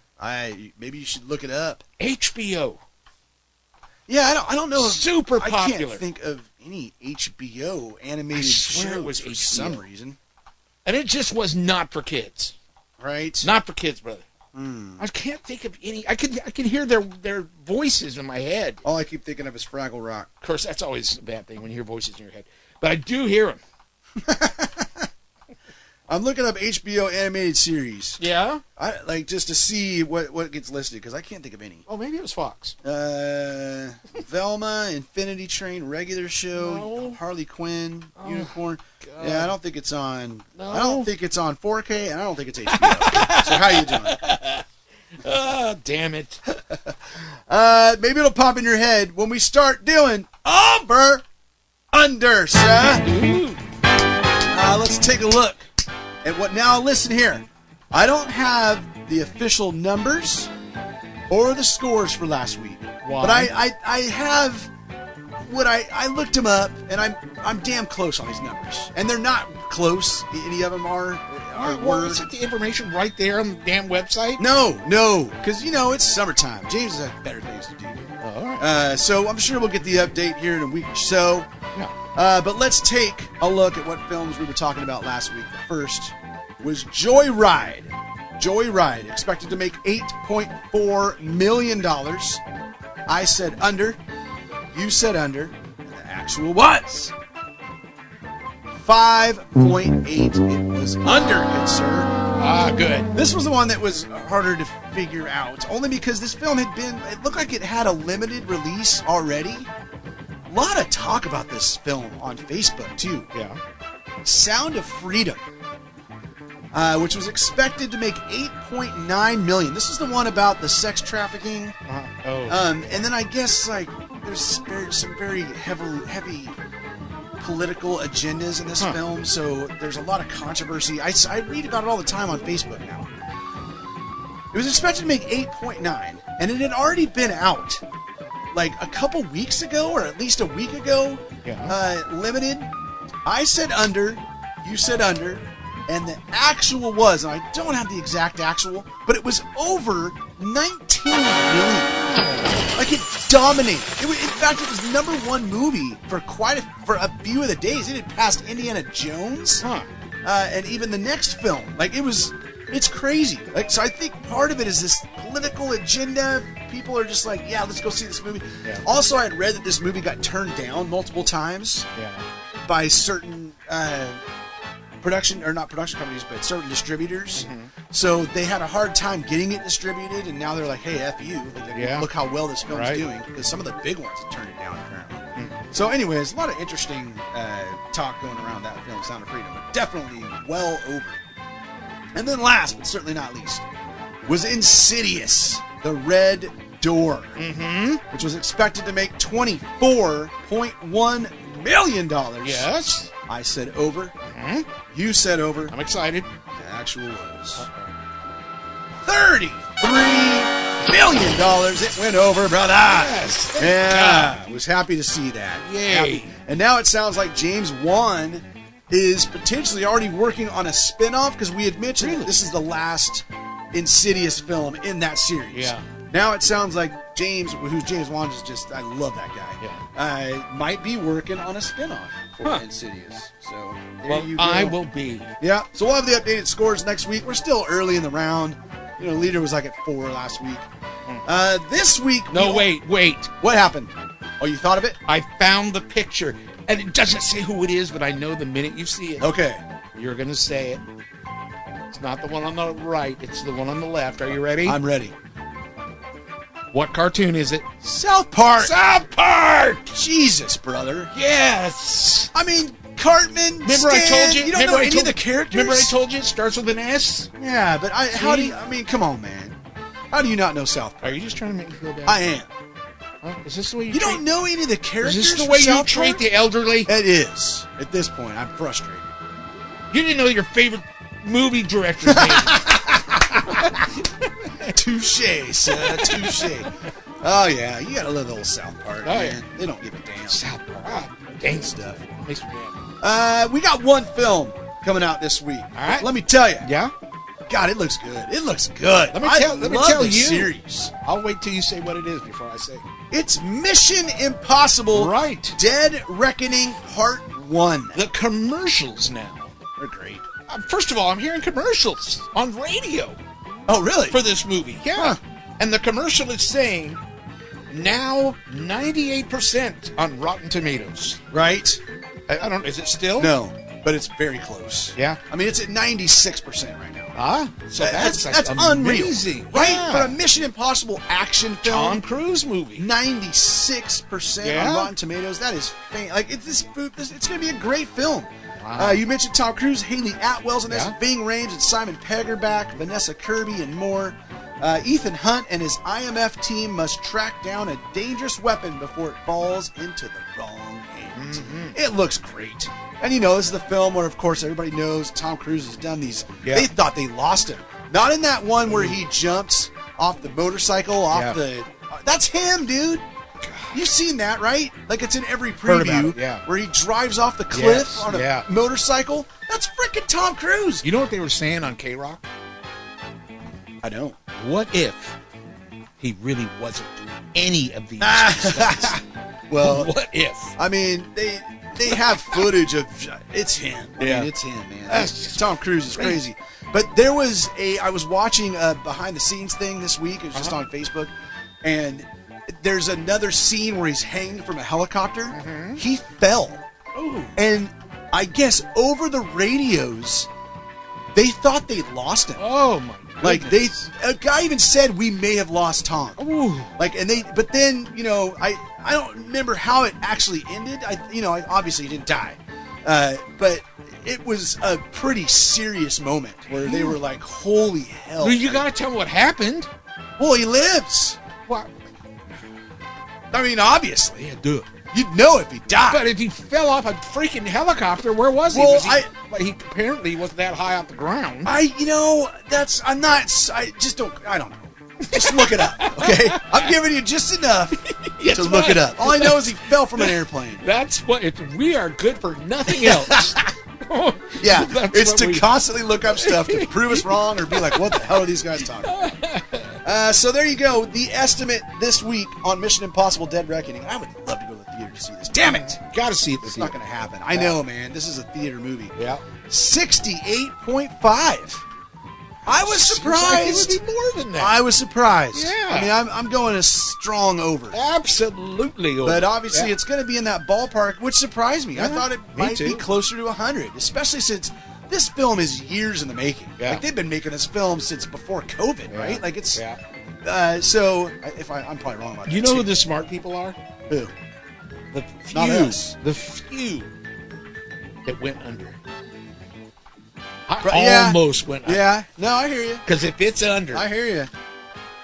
maybe you should look it up. HBO. Yeah, I don't know. Super popular. I can't think of any HBO animated show it was for HBO. some reason. And it just was not for kids. Right. Not for kids, brother. I can't think of any. I can hear their voices in my head. All I keep thinking of is Fraggle Rock. Of course, that's always a bad thing when you hear voices in your head. But I do hear them. I'm looking up HBO animated series. Yeah? Just to see what gets listed, because I can't think of any. Oh, maybe it was Fox. Velma, Infinity Train, regular show, no. Harley Quinn, Unicorn. God. Yeah, I don't think it's on. No. I don't think it's on 4K, and I don't think it's HBO. So how you doing? Damn it. Maybe it'll pop in your head when we start doing over under, sir. Let's take a look. And now listen here. I don't have the official numbers or the scores for last week. Why? But I have what I looked them up, and I'm damn close on these numbers. And they're not close. Any of them are. Well, isn't the information right there on the damn website? No, because it's summertime. James has better things to do. Oh, all right. So I'm sure we'll get the update here in a week or so. Yeah. But let's take a look at what films we were talking about last week. The first was Joyride. Joyride, expected to make $8.4 million. I said under. You said under. And the actual was 5.8. It was under, good sir. Good. This was the one that was harder to figure out, only because this film it looked like it had a limited release already. A lot of talk about this film on Facebook, too. Yeah. Sound of Freedom, which was expected to make $8.9 million. This is the one about the sex trafficking. And then I guess, there's some very heavy political agendas in this film, so there's a lot of controversy. I read about it all the time on Facebook now. It was expected to make 8.9, and it had already been out a couple weeks ago, or at least a week ago. Yeah. Limited. I said under, you said under, and the actual was, and I don't have the exact actual, but it was over 19 million. It dominated. In fact, it was #1 movie for a few of the days. It had passed Indiana Jones, and even the next film. It's crazy. So I think part of it is this political agenda. People are just yeah, let's go see this movie. Yeah. Also, I had read that this movie got turned down multiple times by certain not production companies, but certain distributors. Mm-hmm. So they had a hard time getting it distributed, and now they're like, hey, F you. Look how well this film's doing, because some of the big ones have turned it down, apparently. Mm-hmm. So anyways, a lot of interesting talk going around that film, Sound of Freedom, but definitely well over. And then last, but certainly not least, was Insidious, The Red Door, which was expected to make $24.1 million. Yes. I said over. Mm-hmm. You said over. I'm excited. The actual was $33 million. It went over, brother. Yes. Yeah. I was happy to see that. Yay. Happy. And now it sounds like James Wan is potentially already working on a spin-off because we had mentioned that this is the last Insidious film in that series. Yeah. Now it sounds like James, who's James Wan, is just, I love that guy. Yeah. Might be working on a spin-off for Insidious. So there you go. I will be. Yeah. So we'll have the updated scores next week. We're still early in the round. You know, leader was like at 4 last week. This week. No, wait. What happened? Oh, you thought of it? I found the picture, and it doesn't say who it is, but I know the minute you see it, Okay. you're going to say it. It's not the one on the right. It's the one on the left. Are you ready? I'm ready. What cartoon is it? South Park. South Park! Jesus, brother. Yes! I mean, Cartman. Remember I told you? You don't know any of the characters. Remember I told you it starts with an S? Yeah, but how do you? I mean, come on, man. How do you not know South Park? Are you just trying to make me feel bad? I am. Huh? Is this the way you You treat... don't know any of the characters. Is this the from way you South treat Park? the elderly? It is. At this point, I'm frustrated. You didn't know your favorite movie director's name. Touche, sir. Touche. Oh yeah, you gotta love the old South Park. Oh, Man. yeah. They don't give a damn. South Park. Dang stuff. Makes me mad. We got one film coming out this week. All right. Let me tell you. Yeah? God, it looks good. It looks good. Let me I tell love you. this series. I'll wait till you say what it is before I say it. It's Mission Impossible. Right. Dead Reckoning Part 1. The commercials now. They're great. First of all, I'm hearing commercials on radio Oh, really? for this movie. Yeah. And the commercial is saying now 98% on Rotten Tomatoes. Right? I don't. Is it still? No, but it's very close. Yeah. I mean, it's at 96% right now. So that's unreal, right? Yeah. For a Mission Impossible action film, Tom Cruise movie. 96% Yeah. on Rotten Tomatoes. That is like it's going to be a great film. Wow. You mentioned Tom Cruise, Haley Atwell's in this, Yeah. Ving Rhames and Simon Pegg are back, Vanessa Kirby and more. Ethan Hunt and his IMF team must track down a dangerous weapon before it falls into the wrong hands. It looks great. And you know, this is the film where, of course, everybody knows Tom Cruise has done these. Yeah. They thought they lost him. Not in that one where he jumps off the motorcycle, That's him, dude. You've seen that, right? Like it's in every Heard about preview it, yeah. where he drives off the cliff Yes, on a yeah. motorcycle. That's freaking Tom Cruise. You know what they were saying on K-Rock? I know. What if he really wasn't doing any of these stunts? Well, What if? I mean, they have footage of it's him. I Yeah. mean, it's him, man. That's just Tom Cruise is crazy. But there was I was watching a behind the scenes thing this week. It was just on Facebook, and there's another scene where he's hanging from a helicopter. He fell, and I guess over the radios, they thought they lost him. Oh my! Like goodness. a guy even said we may have lost Tom. Ooh. Like, but then, you know, I don't remember how it actually ended. Obviously he didn't die. But it was a pretty serious moment where they were like, holy hell. Well, you gotta tell me what happened. Well, he lives. What? I mean, obviously. Yeah, do it. You'd know if he died. But if he fell off a freaking helicopter, where was he? Well, But he apparently wasn't that high off the ground. I don't know. Just look it up, okay? I'm giving you just enough to look it up. All I know is he fell from an airplane. That's what we are good for. Nothing else. Yeah, That's it's what to we- constantly look up stuff to prove us wrong or be like, what the hell are these guys talking about? So there you go. The estimate this week on Mission Impossible Dead Reckoning. I would love to go to the theater to see this. Damn it! Gotta see it. It's not going to happen. I know, man. This is a theater movie. Yeah. 68.5. I was surprised. It would be more than that. I was surprised. Yeah. I mean, I'm going a strong over. Absolutely. But obviously, Yeah. it's going to be in that ballpark, which surprised me. I Yeah, thought it me might be too. closer to 100, especially since this film is years in the making. Yeah. Like they've been making this film since before COVID, Yeah. right? Like it's. Yeah. So if I'm probably wrong about that. You know too. who the smart people are? Who? The few. Not us. The few that went under. I Yeah. almost went under. Yeah. No, I hear you. Because if it's under, I hear you.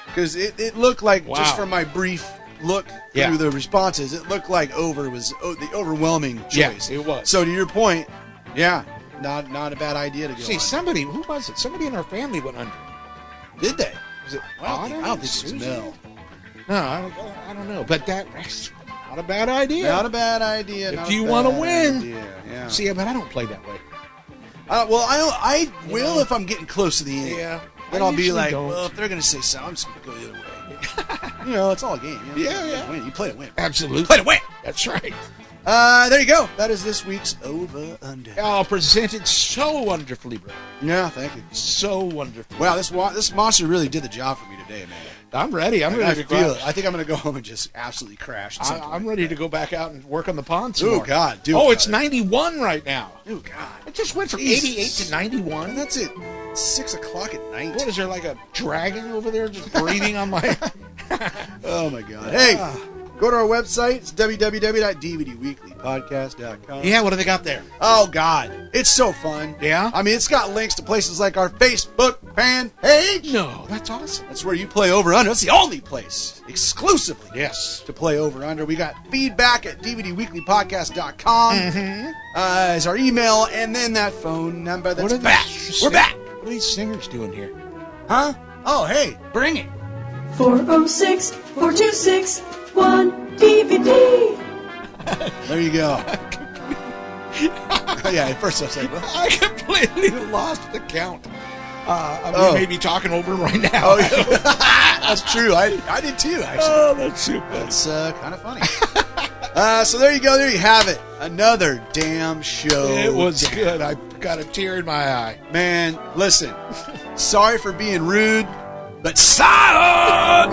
Because it looked like, Wow. just from my brief look through Yeah. the responses, it looked like over was the overwhelming Yeah, choice. it was. So to your point, yeah, not a bad idea to go see, on. somebody, who was it? Somebody in our family went under. Did they? Is it I Autumn? don't think it's Mel. No, I don't know. But that's not a bad idea. Not a bad idea. If not you a want to bad win. idea, yeah. See, but I don't play that way. Well, I will if I'm getting close to the end. Yeah. Then I I'll be usually like, don't. well, if they're going to say so, I'm just going to go the other way. You know, it's all a game. You know, Yeah. Win. You play to win. Absolutely. Play to win. That's right. There you go. That is this week's Over Under. Oh, presented so wonderfully, bro. Yeah, thank you. So wonderful. Wow, this monster really did the job for me today, man. I'm ready. I'm I ready to feel go. it. I think I'm going to go home and just absolutely crash. At some point. I'm ready to go back out and work on the pond some Oh, more. God. Do Oh, it, it's brother. 91 right now. Oh, God. It just went from Jesus. 88 to 91. And that's it. 6 o'clock at night. What is there, like a dragon over there just breathing on my... Oh, my God. Hey, go to our website. It's www.dvdweeklypodcast.com. Yeah, what do they got there? Oh, God. It's so fun. Yeah? I mean, it's got links to places like our Facebook fan page. No, that's awesome. That's where you play Over Under. That's the only place exclusively Yes. to play Over Under. We got feedback at dvdweeklypodcast.com is our email, and then that phone number that's What are back. these- We're back. What are these singers doing here? Huh? Oh, hey, bring it. 406-426-1DVD. There you go. Yeah, at first I was like, what? I completely lost the count. Oh. We may be talking over him right now. Oh, yeah. That's true. I did too, actually. Oh, that's super. That's kind of funny. So there you go. There you have it. Another damn show. It was good. I got a tear in my eye. Man, listen. Sorry for being rude, but sayonara!